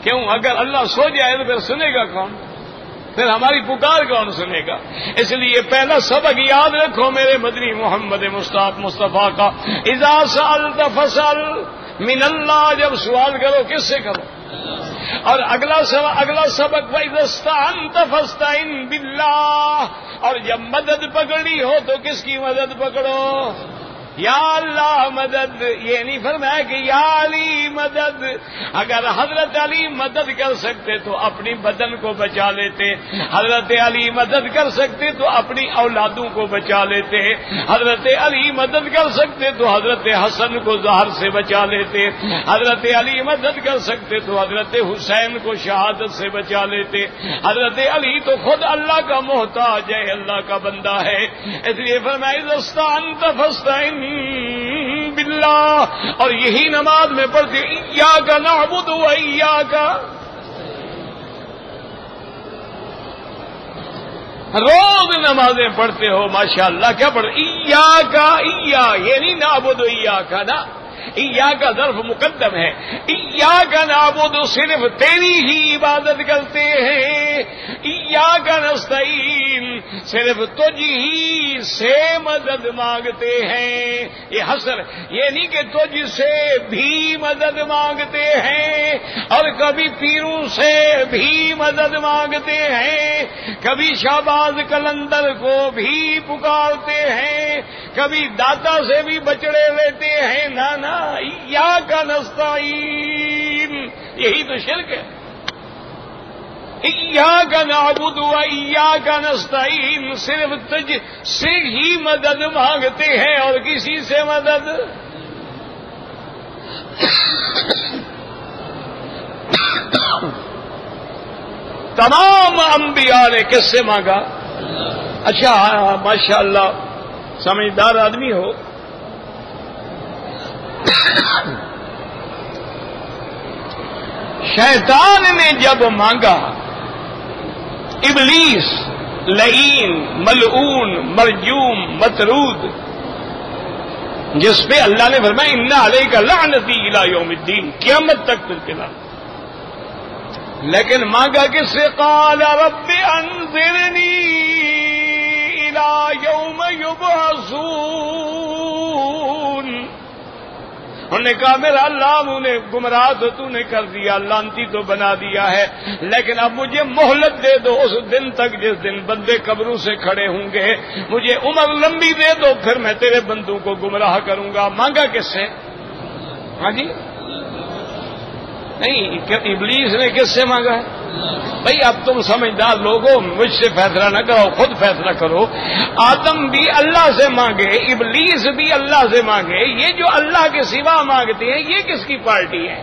کیوں؟ اگر اللہ سو جائے تو پھر سنے گا کون؟ پھر ہماری پکار کون سنے گا؟ اس لیے پہلا سبق یاد رکھو میرے مدنی محمد مصطفیٰ کا، اذا سألت فسأل من اللہ، جب سوال کرو کس سے کرو؟ اور اگلا سبق وَإِذَا اسْتَعَنْتَ فَاسْتَعِنْ بِاللَّهِ، اور جب مدد پکڑی ہو تو کس کی مدد پکڑو؟ یا اللہ مدد، یہ نہیں فرمایا کہ یا علی مدد۔ اگر حضرت علی مدد کر سکتے تو اپنی بدن کو بچا لیتے، حضرت علی مدد کر سکتے تو اپنی اولادوں کو بچا لیتے، حضرت علی مدد کر سکتے تو حضرت حسن کو زہر سے بچا لیتے، حضرت علی مدد کر سکتے تو حضرت حسین کو شہادت سے بچا لیتے۔ حضرت علی تو خود اللہ کا محتاج ہے، اللہ کا بندہ ہے، اس لیے فرمایا اذا استعنت فاستعن باللہ۔ اور یہی نماز میں پڑھتے ایاک نعبد و ایاک، روز نمازیں پڑھتے ہو ماشاءاللہ، کیا پڑھ ایاک، یہ نہیں نعبد و ایاک نا، ایاک کا ظرف مقدم ہے، ایاک نعبد صرف تیری ہی عبادت کرتے ہیں، ایاک نستعین صرف تجھ ہی سے مدد مانگتے ہیں۔ یہ حسر، یہ نہیں کہ تجھ سے بھی مدد مانگتے ہیں، اور کبھی پیروں سے بھی مدد مانگتے ہیں، کبھی شہباز قلندر کو بھی پکارتے ہیں، کبھی داتا سے بھی بچڑے لیتے ہیں، نا ایاک نستعین، یہی تو شرک ہے۔ ایاک نعبد و ایاک نستعین، صرف تجھ سے ہی مدد مانگتے ہیں اور کسی سے مدد تمام انبیاء نے کس سے مانگا؟ اچھا ماشاءاللہ سمجھدار آدمی ہو، شیطان نے جب مانگا، ابلیس لعین ملعون مرجوم مطرود، جس پہ اللہ نے فرمایا ان علیک لعنتی الی یوم الدین، قیامت تک تجھ پہ لعنت، لیکن مانگا کس سے؟ قال رب انظرنی الی یوم یبعثون۔ انہوں نے کہا میرا اللہ انہیں گمراہ تو نے کر دیا، لانتی تو بنا دیا ہے، لیکن اب مجھے مہلت دے دو اس دن تک جس دن بندے قبروں سے کھڑے ہوں گے، مجھے عمر لمبی دے دو، پھر میں تیرے بندوں کو گمراہ کروں گا۔ مانگا کس سے؟ ہاں جی نہیں، ابلیس نے کس سے مانگا ہے؟ بھئی اب تم سمجھدار لوگوں، مجھ سے فیصلہ نہ کرو، خود فیصلہ کرو۔ آدم بھی اللہ سے مانگے، ابلیس بھی اللہ سے مانگے، یہ جو اللہ کے سوا مانگتے ہیں یہ کس کی پارٹی ہے؟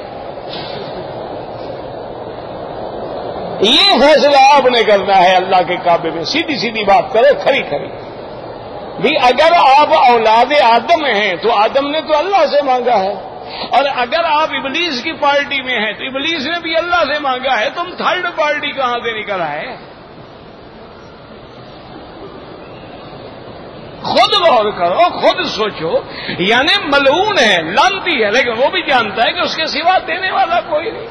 یہ فیصلہ آپ نے کرنا ہے اللہ کے کعبے میں. سیدھی سیدھی بات کرو، کھری کھری. بھی اگر آپ اولاد آدم ہیں تو آدم نے تو اللہ سے مانگا ہے، اور اگر آپ ابلیس کی پارٹی میں ہیں تو ابلیس نے بھی اللہ سے مانگا ہے. تم تھرڈ پارٹی کہاں سے نکل آئے؟ خود غور کرو، خود سوچو. یعنی ملعون ہے، لعنتی ہے، لیکن وہ بھی جانتا ہے کہ اس کے سوا دینے والا کوئی نہیں.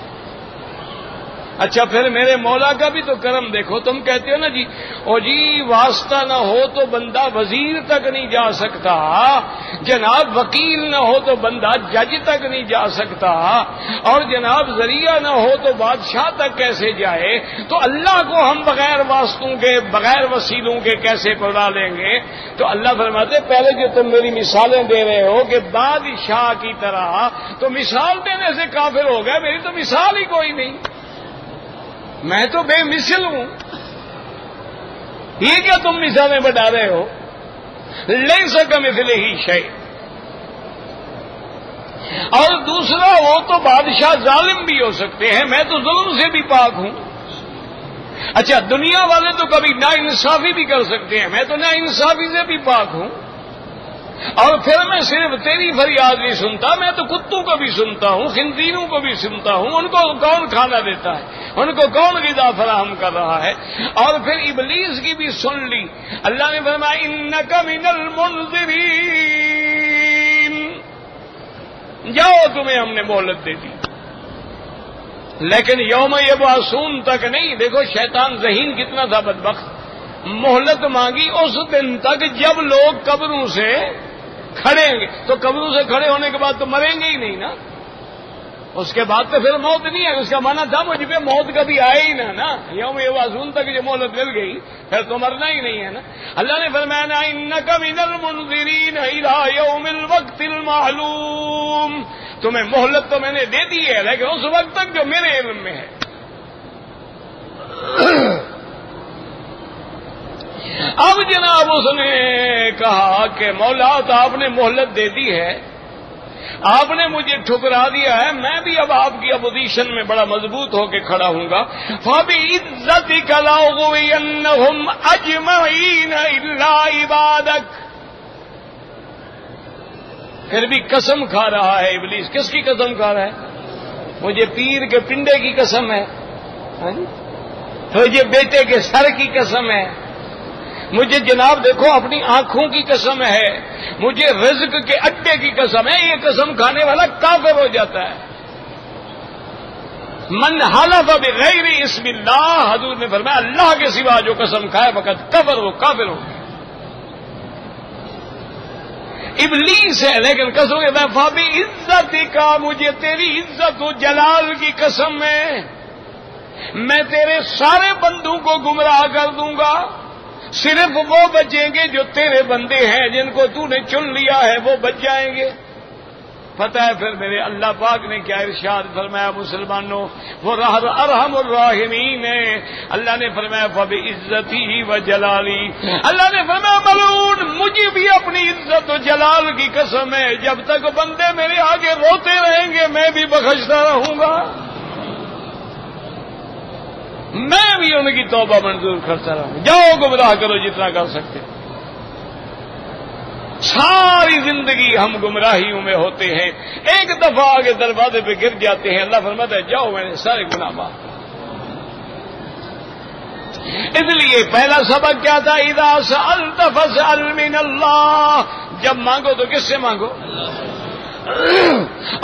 اچھا پھر میرے مولا کا بھی تو کرم دیکھو. تم کہتے ہو نا جی او جی واسطہ نہ ہو تو بندہ وزیر تک نہیں جا سکتا، جناب وکیل نہ ہو تو بندہ جج تک نہیں جا سکتا، اور جناب ذریعہ نہ ہو تو بادشاہ تک کیسے جائے؟ تو اللہ کو ہم بغیر واسطوں کے، بغیر وسیلوں کے کیسے پڑھا لیں گے؟ تو اللہ فرماتے پہلے جو تم میری مثالیں دے رہے ہو کہ بادشاہ کی طرح، تو مثال دینے سے کافر ہو گئے. میری تو مثال ہی کوئی نہیں، میں تو بے مثل ہوں. یہ کیا تم مثالیں بتا رہے ہو؟ لیس کمثلہ شیء. اور دوسرا وہ تو بادشاہ ظالم بھی ہو سکتے ہیں، میں تو ظلم سے بھی پاک ہوں. اچھا دنیا والے تو کبھی نا انصافی بھی کر سکتے ہیں، میں تو نا انصافی سے بھی پاک ہوں. اور پھر میں صرف تیری فریاد نہیں سنتا، میں تو کتوں کو بھی سنتا ہوں، خنزیروں کو بھی سنتا ہوں. ان کو کون کھانا دیتا ہے؟ ان کو کون غذا فراہم کر رہا ہے؟ اور پھر ابلیس کی بھی سن لی. اللہ نے فرمایا انک من المنذرین، جاؤ تمہیں ہم نے مہلت دے دی، لیکن یوم یبعثون تک نہیں. دیکھو شیطان ذہین کتنا تھا بدبخت. مہلت مانگی اس دن تک جب لوگ قبروں سے کھڑیں گے. تو قبروں سے کھڑے ہونے کے بعد تو مریں گے ہی نہیں نا، اس کے بعد تو پھر موت نہیں ہے. اس کا معنی تھا مجھ پہ موت کبھی آئے ہی نا. یوم یبعثون تک جو مہلت مل گئی پھر تو مرنا ہی نہیں ہے نا. اللہ نے فرمایا انک من المنذرین الی یوم الوقت المعلوم، تمہیں مہلت تو میں نے دے دی ہے لیکن اس وقت تک جو میرے علم میں ہے. اب جناب اس نے کہا کہ مولا تو آپ نے مہلت دے دی ہے، آپ نے مجھے ٹھکرا دیا ہے، میں بھی اب آپ کی اپوزیشن میں بڑا مضبوط ہو کے کھڑا ہوں گا. فَبِعِزَّتِكَ لَأُغْوِيَنَّهُمْ أَجْمَعِينَ إِلَّا عِبَادَكَ. پھر بھی قسم کھا رہا ہے ابلیس. کس کی قسم کھا رہا ہے؟ مجھے پیر کے پنڈے کی قسم ہے، مجھے بیٹے کے سر کی قسم ہے، مجھے جناب دیکھو اپنی آنکھوں کی قسم ہے، مجھے رزق کے اڈے کی قسم ہے. یہ قسم کھانے والا کافر ہو جاتا ہے. من حلف بغیر اسم اللہ، حضور نے فرمایا اللہ کے سوا جو قسم کھائے وقت کفر وہ کافر ہو. ابلیس ہے لیکن قسم کے میں فابی عزت کا، مجھے تیری عزت و جلال کی قسم ہے، میں تیرے سارے بندوں کو گمراہ کر دوں گا، صرف وہ بچیں گے جو تیرے بندے ہیں، جن کو تو نے چن لیا ہے وہ بچ جائیں گے. پتہ ہے پھر میرے اللہ پاک نے کیا ارشاد فرمایا مسلمانوں؟ وہ ارحم الراحمین ہے. اللہ نے فرمایا فبعزتی و جلالی، اللہ نے فرمایا ملعون مجھے بھی اپنی عزت و جلال کی قسم ہے، جب تک بندے میرے آگے روتے رہیں گے میں بھی بخشتا رہوں گا، میں بھی ان کی توبہ منظور کرتا رہوں. جاؤ گمراہ کرو جتنا کر سکتے. ساری زندگی ہم گمراہیوں میں ہوتے ہیں، ایک دفعہ آگے دروازے پہ گر جاتے ہیں، اللہ فرماتا ہے جاؤ میں نے سارے گناہ معاف. اس لیے پہلا سبق کیا تھا؟ اذا سألت فاسأل من اللہ، جب مانگو تو کس سے مانگو؟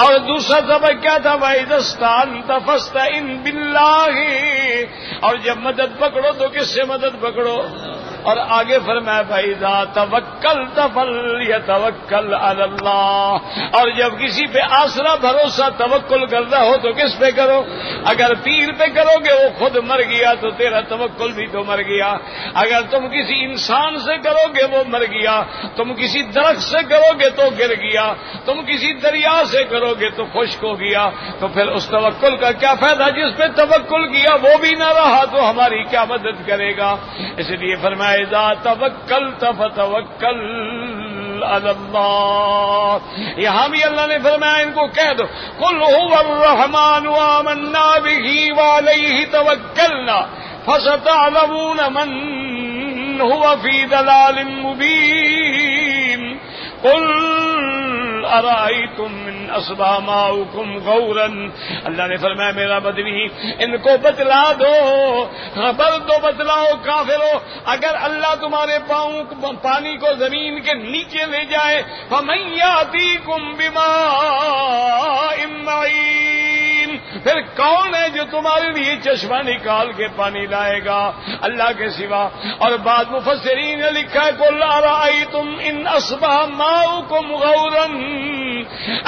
اور دوسرا سبق کیا تھا؟ وَإِذَا اسْتَعَنْتَ فَاسْتَعِنْ بِاللَّهِ، اور جب مدد پکڑو تو کس سے مدد پکڑو؟ اور آگے فرمایا فَإِذَا تَوَكَّلْتَ فَلْيَتَوَكَّلْ عَلَى اللَّهِ، اور جب کسی پہ آسرا بھروسہ توکل کرنا ہو تو کس پہ کرو؟ اگر پیر پہ کرو گے وہ خود مر گیا تو تیرا توکل بھی تو مر گیا. اگر تم کسی انسان سے کرو گے وہ مر گیا، تم کسی درخت سے کرو گے تو گر گیا، تم کسی دریا سے کرو گے تو خشک ہو گیا. تو پھر اس توکل کا کیا فائدہ؟ جس پہ توکل کیا وہ بھی نہ رہا تو ہماری کیا مدد کرے گا؟ اس لیے فرمایا اذا توکلت فتوکل علی اللہ. یہاں بھی اللہ نے فرمایا ان کو کہہ دو قل هو الرحمن آمنا به وعلیہ توکلنا فستعلمون من هو فی ضلال مبین. قل ارائیتم من اصبح ماؤکم غورا. اللہ نے فرمایا میرا بدنی ان کو بتلا دو، خبر دو بتلاؤ کافرو، اگر اللہ تمہارے پاؤں پانی کو زمین کے نیچے لے جائے فمن یاتیکم بماء معین، پھر کون ہے جو تمہارے لیے چشمہ نکال کے پانی لائے گا اللہ کے سوا. اور بعد مفسرین نے لکھا ہے قل ارائیتم ان اصبح ماؤکم غورا.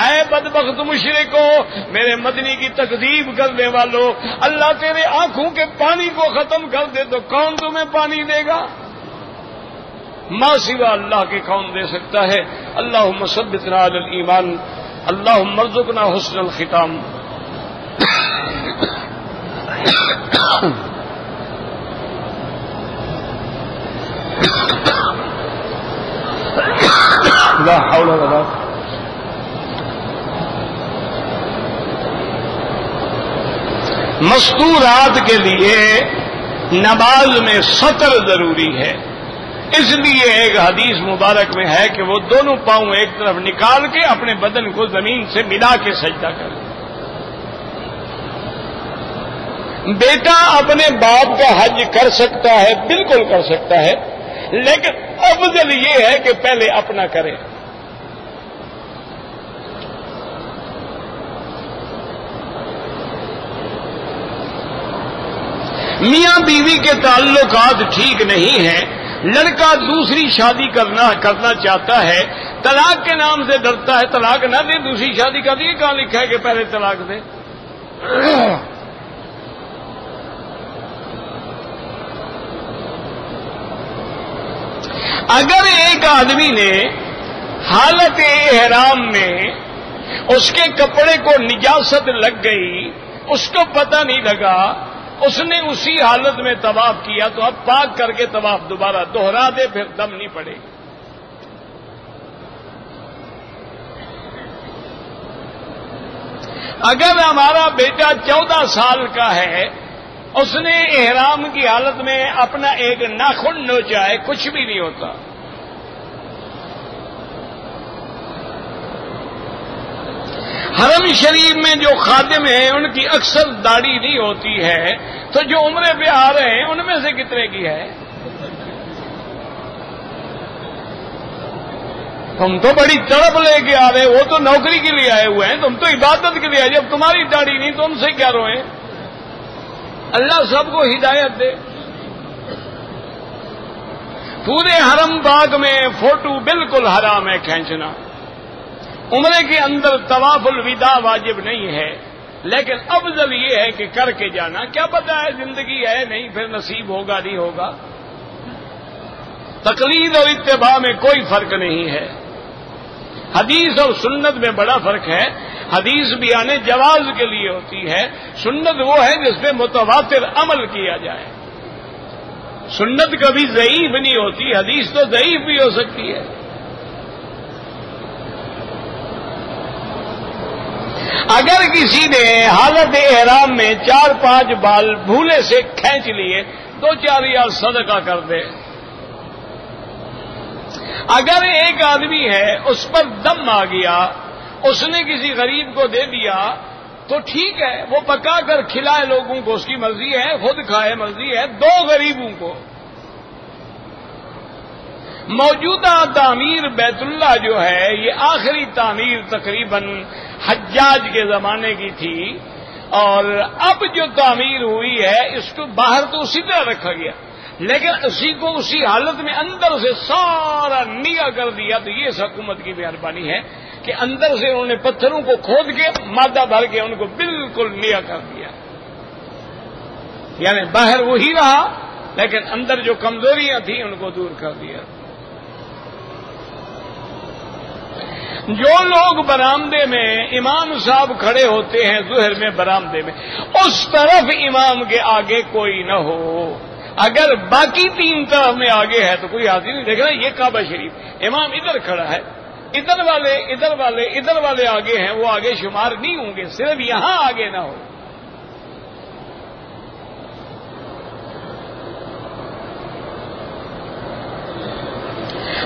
اے بدبخت مشرکو، میرے مدنی کی تکذیب کرنے والو، اللہ تیرے آنکھوں کے پانی کو ختم کر دے تو کون تمہیں پانی دے گا؟ ما سوا اللہ کے کون دے سکتا ہے؟ اللہم ثبتنا علی الایمان، اللہم ارزقنا حسن الختام. لا حول ولا قوة. مستورات کے لیے نماز میں سطر ضروری ہے، اس لیے ایک حدیث مبارک میں ہے کہ وہ دونوں پاؤں ایک طرف نکال کے اپنے بدن کو زمین سے ملا کے سجدہ کرے. بیٹا اپنے باپ کا حج کر سکتا ہے، بالکل کر سکتا ہے، لیکن افضل یہ ہے کہ پہلے اپنا کرے. میاں بیوی کے تعلقات ٹھیک نہیں ہیں، لڑکا دوسری شادی کرنا چاہتا ہے، طلاق کے نام سے ڈرتا ہے، طلاق نہ دے دوسری شادی کر دی. کہاں لکھا ہے کہ پہلے طلاق دے؟ اگر ایک آدمی نے حالت احرام میں اس کے کپڑے کو نجاست لگ گئی، اس کو پتہ نہیں لگا، اس نے اسی حالت میں طواف کیا تو اب پاک کر کے طواف دوبارہ دوہرا دے، پھر دم نہیں پڑے گی. اگر ہمارا بیٹا 14 سال کا ہے، اس نے احرام کی حالت میں اپنا ایک ناخن نوچا ہے، کچھ بھی نہیں ہوتا. حرم شریف میں جو خادم ہیں ان کی اکثر داڑھی نہیں ہوتی ہے، تو جو عمرے پہ آ رہے ہیں ان میں سے کتنے کی ہے؟ تم تو بڑی تڑپ لے کے آ رہے، وہ تو نوکری کے لیے آئے ہوئے ہیں، تم تو عبادت کے لیے آئے. جب تمہاری داڑھی نہیں تو ان سے کیا روئیں؟ اللہ سب کو ہدایت دے. پورے حرم باغ میں فوٹو بالکل حرام ہے کھینچنا. عمرے کے اندر طواف الوداع واجب نہیں ہے، لیکن افضل یہ ہے کہ کر کے جانا. کیا پتہ ہے زندگی ہے نہیں، پھر نصیب ہوگا نہیں ہوگا. تقلید اور اتباع میں کوئی فرق نہیں ہے. حدیث اور سنت میں بڑا فرق ہے. حدیث بیان جواز کے لیے ہوتی ہے، سنت وہ ہے جس پہ متواتر عمل کیا جائے. سنت کبھی ضعیف نہیں ہوتی، حدیث تو ضعیف بھی ہو سکتی ہے. اگر کسی نے حالت احرام میں 4-5 بال بھولے سے کھینچ لیے 2-4 ریال صدقہ کر دے. اگر ایک آدمی ہے اس پر دم آ گیا، اس نے کسی غریب کو دے دیا تو ٹھیک ہے، وہ پکا کر کھلائے لوگوں کو، اس کی مرضی ہے، خود کھائے مرضی ہے. 2 غریبوں کو. موجودہ تعمیر بیت اللہ جو ہے یہ آخری تعمیر تقریباً حجاج کے زمانے کی تھی، اور اب جو تعمیر ہوئی ہے اس کو باہر تو اسی طرح رکھا گیا، لیکن اسی کو اسی حالت میں اندر سے سارا نیا کر دیا. تو یہ حکومت کی مہربانی ہے کہ اندر سے انہوں نے پتھروں کو کھود کے مادہ بھر کے ان کو بالکل نیا کر دیا. یعنی باہر وہی رہا لیکن اندر جو کمزوریاں تھیں ان کو دور کر دیا. جو لوگ برآمدے میں امام صاحب کھڑے ہوتے ہیں ظہر میں برآمدے میں، اس طرف امام کے آگے کوئی نہ ہو، اگر باقی 3 طرف میں آگے ہے تو کوئی حاضر نہیں. دیکھنا یہ کعبہ شریف، امام ادھر کھڑا ہے، ادھر والے آگے ہیں، وہ آگے شمار نہیں ہوں گے، صرف یہاں آگے نہ ہو.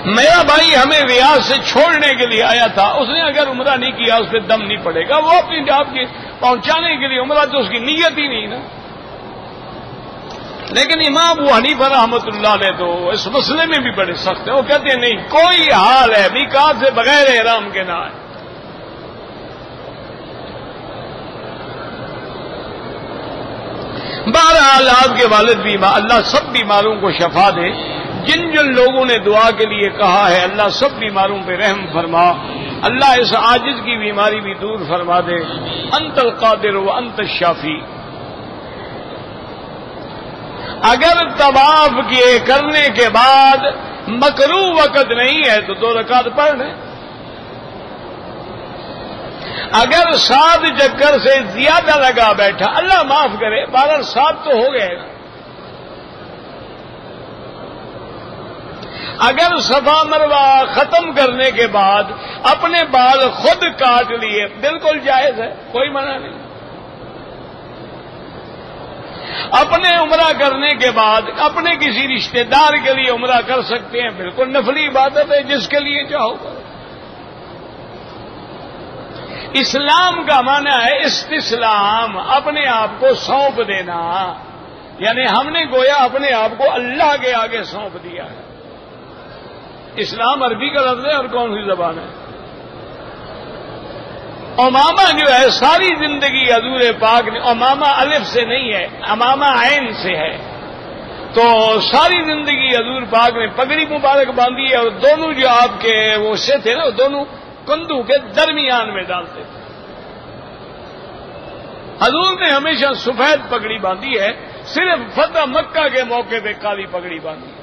میرا بھائی ہمیں ریاض سے چھوڑنے کے لیے آیا تھا، اس نے اگر عمرہ نہیں کیا اس پہ دم نہیں پڑے گا. وہ اپنی آپ کی پہنچانے کے لیے عمرہ تو اس کی نیت ہی نہیں نا. لیکن امام ابو حنیفہ رحمۃ اللہ علیہ تو اس مسئلے میں بھی بڑے سخت ہیں. وہ کہتے ہیں نہیں، کوئی حال ہے میقات سے بغیر احرام کے نہ آئے. بہرحال آپ کے والد بھی، اللہ سب بیماروں کو شفا دے. جن لوگوں نے دعا کے لیے کہا ہے اللہ سب بیماروں پہ رحم فرما. اللہ اس عاجز کی بیماری بھی دور فرما دے. انت القادر و انت الشافی. اگر طواف کے کرنے کے بعد مکروہ وقت نہیں ہے تو 2 رکعت پڑھ لیں. اگر 7 چکر سے زیادہ لگا بیٹھا، اللہ معاف کرے، 7 تو ہو گئے. اگر صفا مروہ ختم کرنے کے بعد اپنے بال خود کاٹ لیے، بالکل جائز ہے، کوئی منع نہیں. اپنے عمرہ کرنے کے بعد اپنے کسی رشتہ دار کے لیے عمرہ کر سکتے ہیں، بالکل نفلی عبادت ہے، جس کے لیے چاہو کرو. اسلام کا معنی ہے استسلام، اپنے آپ کو سونپ دینا. یعنی ہم نے گویا اپنے آپ کو اللہ کے آگے سونپ دیا ہے. اسلام عربی کا لفظ ہے اور کون سی زبان ہے؟ امامہ جو ہے ساری زندگی حضور پاک نے، امامہ الف سے نہیں ہے، امامہ عین سے ہے. تو ساری زندگی حضور پاک نے پگڑی مبارک باندھی ہے، اور دونوں جو آپ کے وہ سے تھے نا، دونوں کندھوں کے درمیان میں ڈالتے تھے. حضور نے ہمیشہ سفید پگڑی باندھی ہے، صرف فتح مکہ کے موقع پہ کالی پگڑی باندھی ہے.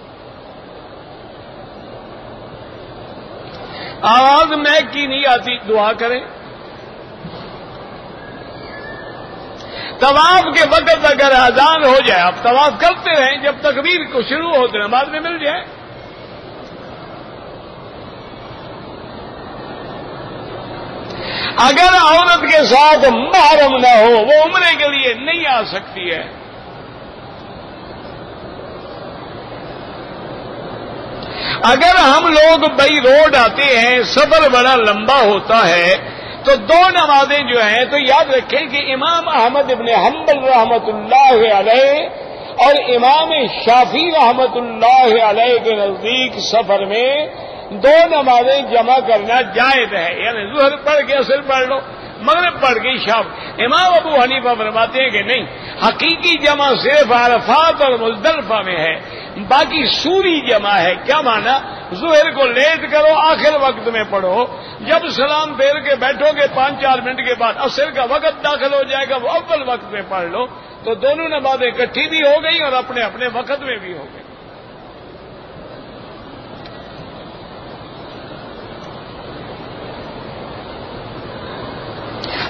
آواز میں کی نہیں آتی، دعا کریں. طواف کے وقت اگر اذان ہو جائے، آپ طواف کرتے رہیں جب تکبیر کو شروع ہوتے ہیں، بعد میں مل جائے. اگر عورت کے ساتھ محرم نہ ہو، وہ عمرے کے لیے نہیں آ سکتی ہے. اگر ہم لوگ بائی روڈ آتے ہیں، سفر بڑا لمبا ہوتا ہے، تو 2 نمازیں جو ہیں تو یاد رکھیں کہ امام احمد ابن حنبل رحمت اللہ علیہ اور امام شافعی رحمت اللہ علیہ کے نزدیک سفر میں 2 نمازیں جمع کرنا جائز ہے. یعنی ظہر پڑھ کے عصر پڑھ لو، مغرب پڑھ کے شام. امام ابو حنیفہ فرماتے ہیں کہ نہیں، حقیقی جمع صرف عرفات اور مزدلفہ میں ہے، باقی سوری جمع ہے. کیا مانا؟ ظہر کو لیٹ کرو، آخر وقت میں پڑھو. جب سلام پھیر کے بیٹھو گے 5-4 منٹ کے بعد عصر کا وقت داخل ہو جائے گا، وہ اول وقت میں پڑھ لو. تو دونوں نمازیں اکٹھی بھی ہو گئی اور اپنے اپنے وقت میں بھی ہو گئی.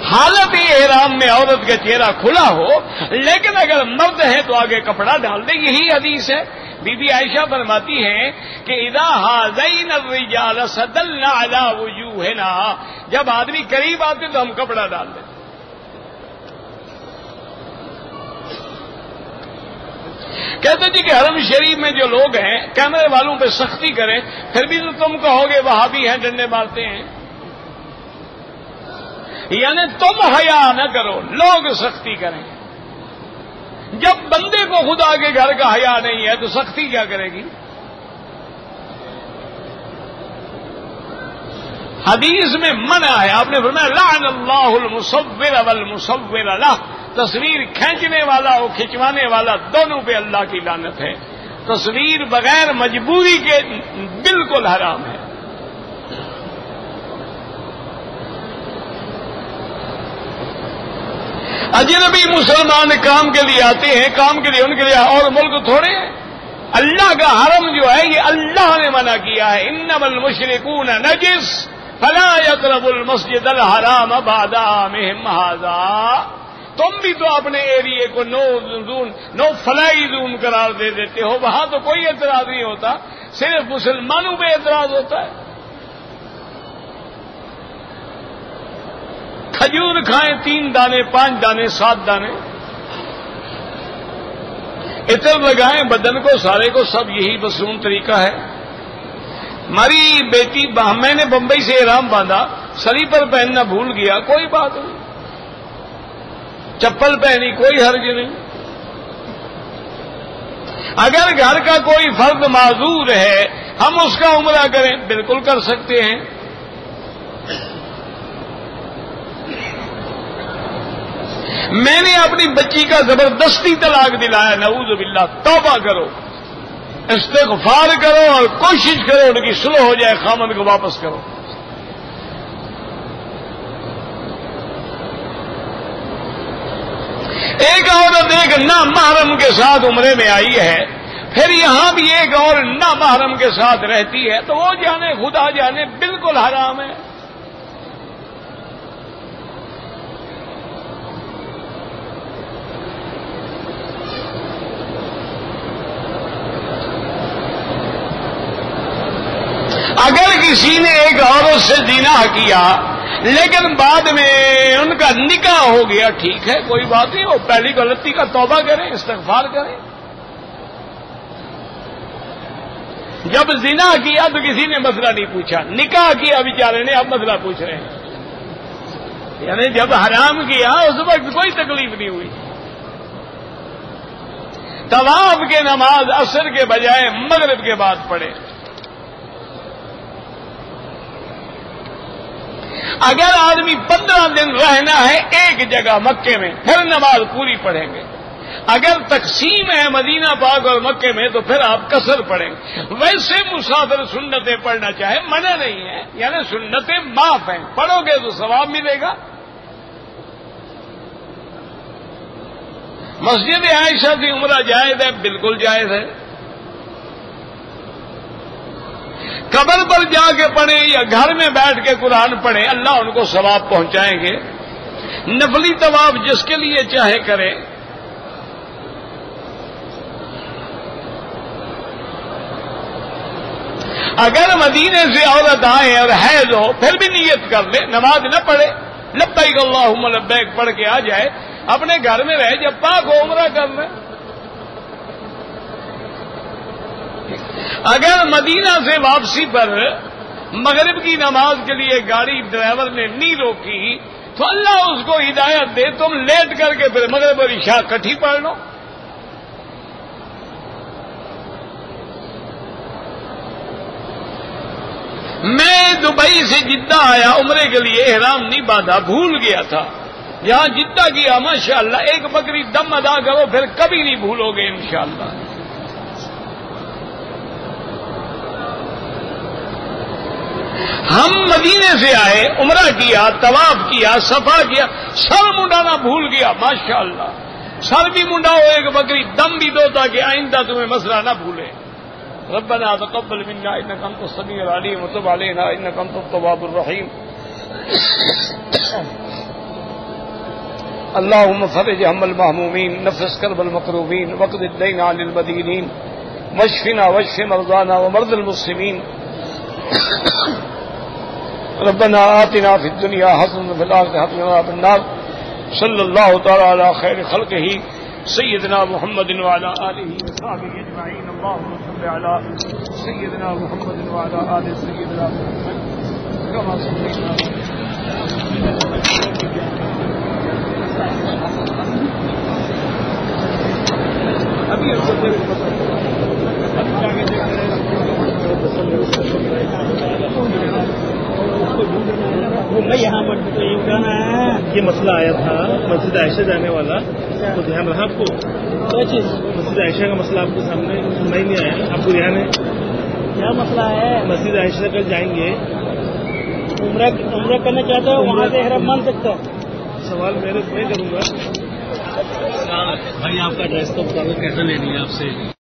حالت احرام میں عورت کا چہرہ کھلا ہو، لیکن اگر مرد ہے تو آگے کپڑا ڈال دے. یہی حدیث ہے. بی بی عائشہ فرماتی ہیں کہ اذا هذین الرجال صدلنا علی وجوہنا، جب آدمی قریب آتے تو ہم کپڑا ڈال دیتے. کہتے جی کہ حرم شریف میں جو لوگ ہیں کیمرے والوں پہ سختی کریں، پھر بھی تو تم کہو گے وہابی ہیں، ڈنڈے مارتے ہیں. یعنی تم حیا نہ کرو، لوگ سختی کریں. جب بندے کو خدا کے گھر کا حیا نہیں ہے تو سختی کیا کرے گی؟ حدیث میں منع ہے. آپ نے فرمایا لعن اللہ المصور والمصور لہ، تصویر کھینچنے والا اور کھنچوانے والا دونوں پہ اللہ کی لعنت ہے. تصویر بغیر مجبوری کے بالکل حرام ہے. اجنبی مسلمان کام کے لیے آتے ہیں، کام کے لیے ان کے لیے اور ملک تھوڑے ہیں. اللہ کا حرم جو ہے یہ اللہ نے منع کیا ہے. انما المشرکون نجس فلا يقربوا المسجد الحرام بعد عامهم هذا. تم بھی تو اپنے ایریے کو نو فلائی زون قرار دے دیتے ہو، وہاں تو کوئی اعتراض نہیں ہوتا، صرف مسلمانوں پہ اعتراض ہوتا ہے۔ کھجور کھائیں 3 دانے 5 دانے 7 دانے، عطر لگائیں بدن کو سارے کو، سب یہی مصنون طریقہ ہے۔ ہماری بیٹی میں نے بمبئی سے احرام باندھا، سلیپر پہننا بھول گیا، کوئی بات نہیں، چپل پہنی کوئی حرج نہیں۔ اگر گھر کا کوئی فرد معذور ہے ہم اس کا عمرہ کریں، بالکل کر سکتے ہیں۔ میں نے اپنی بچی کا زبردستی طلاق دلایا، نعوذ باللہ، توبہ کرو، استغفار کرو اور کوشش کرو ان کی صلح ہو جائے، خامند کو واپس کرو۔ ایک عورت ایک نامحرم کے ساتھ عمرے میں آئی ہے، پھر یہاں بھی ایک اور نامحرم کے ساتھ رہتی ہے، تو وہ جانے خدا جانے بالکل حرام ہے۔ اگر کسی نے ایک عورت سے زنا کیا لیکن بعد میں ان کا نکاح ہو گیا، ٹھیک ہے، کوئی بات نہیں، وہ پہلی غلطی کا توبہ کریں، استغفار کریں۔ جب زنا کیا تو کسی نے مسئلہ نہیں پوچھا، نکاح کیا بیچارے نے اب مسئلہ پوچھ رہے ہیں، یعنی جب حرام کیا اس وقت کوئی تکلیف نہیں ہوئی۔ طواف کے نماز عصر کے بجائے مغرب کے بعد پڑھے۔ اگر آدمی 15 دن رہنا ہے ایک جگہ مکے میں، پھر نماز پوری پڑھیں گے۔ اگر تقسیم ہے مدینہ پاک اور مکے میں تو پھر آپ قصر پڑھیں گے۔ ویسے مسافر سنتیں پڑھنا چاہے منع نہیں ہے، یعنی سنتیں معاف ہیں، پڑھو گے تو ثواب ملے گا۔ مسجد عائشہ سے عمرہ جائز ہے، بالکل جائز ہے۔ قبر پر جا کے پڑھیں یا گھر میں بیٹھ کے قرآن پڑھیں، اللہ ان کو ثواب پہنچائیں گے۔ نفلی طواف جس کے لیے چاہے کرے۔ اگر مدینے سے عورت آئے اور حیض ہو پھر بھی نیت کر لے، نماز نہ پڑھے، لبیک اللہم لبیک پڑھ کے آ جائے، اپنے گھر میں رہے، جب پاک ہو عمرہ کر لے۔ اگر مدینہ سے واپسی پر مغرب کی نماز کے لیے گاڑی ڈرائیور نے نہیں روکی تو اللہ اس کو ہدایت دے، تم لیٹ کر کے پھر مغرب اور عشاء کٹھی پڑھ لو۔ میں دبئی سے جدہ آیا عمرے کے لیے، احرام نہیں باندھا، بھول گیا تھا، یہاں جدہ گیا ماشاءاللہ، ایک بکری دم ادا کرو پھر کبھی نہیں بھولو گے انشاءاللہ۔ ہم مدینے سے آئے، عمرہ کیا، طواف کیا، صفا کیا، سر منڈانا بھول گیا، ماشاءاللہ سر بھی منڈاؤ، ایک بکری دم بھی دو تاکہ آئندہ تمہیں مسئلہ نہ بھولے۔ ربنا تقبل منا انك انت السميع العليم وتب علينا انك انت التواب الرحيم اللهم فرج هم المهمومين، نفس كرب المكروبين، واقض الدين عن المدينين، واشفنا واشف مرضانا ومرضى المسلمين ربنا آتنا في الدنيا حسنة وفي الآخرة حسنة وقنا عذاب النار صلى الله تعالى على خير خلقه سيدنا محمد وعلى آله وصحبه أجمعين اللهم صل على سيدنا محمد وعلى آل سيدنا محمد كما صليت یہ مسئلہ آیا تھا مسجد عائشہ جانے والا، تو دھیان رہا آپ کو؟ مسجد عائشہ کا مسئلہ آپ کے سامنے نہیں آیا؟ آپ کو دھیان ہے کیا مسئلہ ہے؟ مسجد عائشہ کل جائیں گے، عمرہ کرنا چاہتے ہو وہاں سے احرام مان سکتے ہو؟ سوال میں کروں گا بھائی، آپ کا ایڈریس تو کیسے لینی ہے آپ سے؟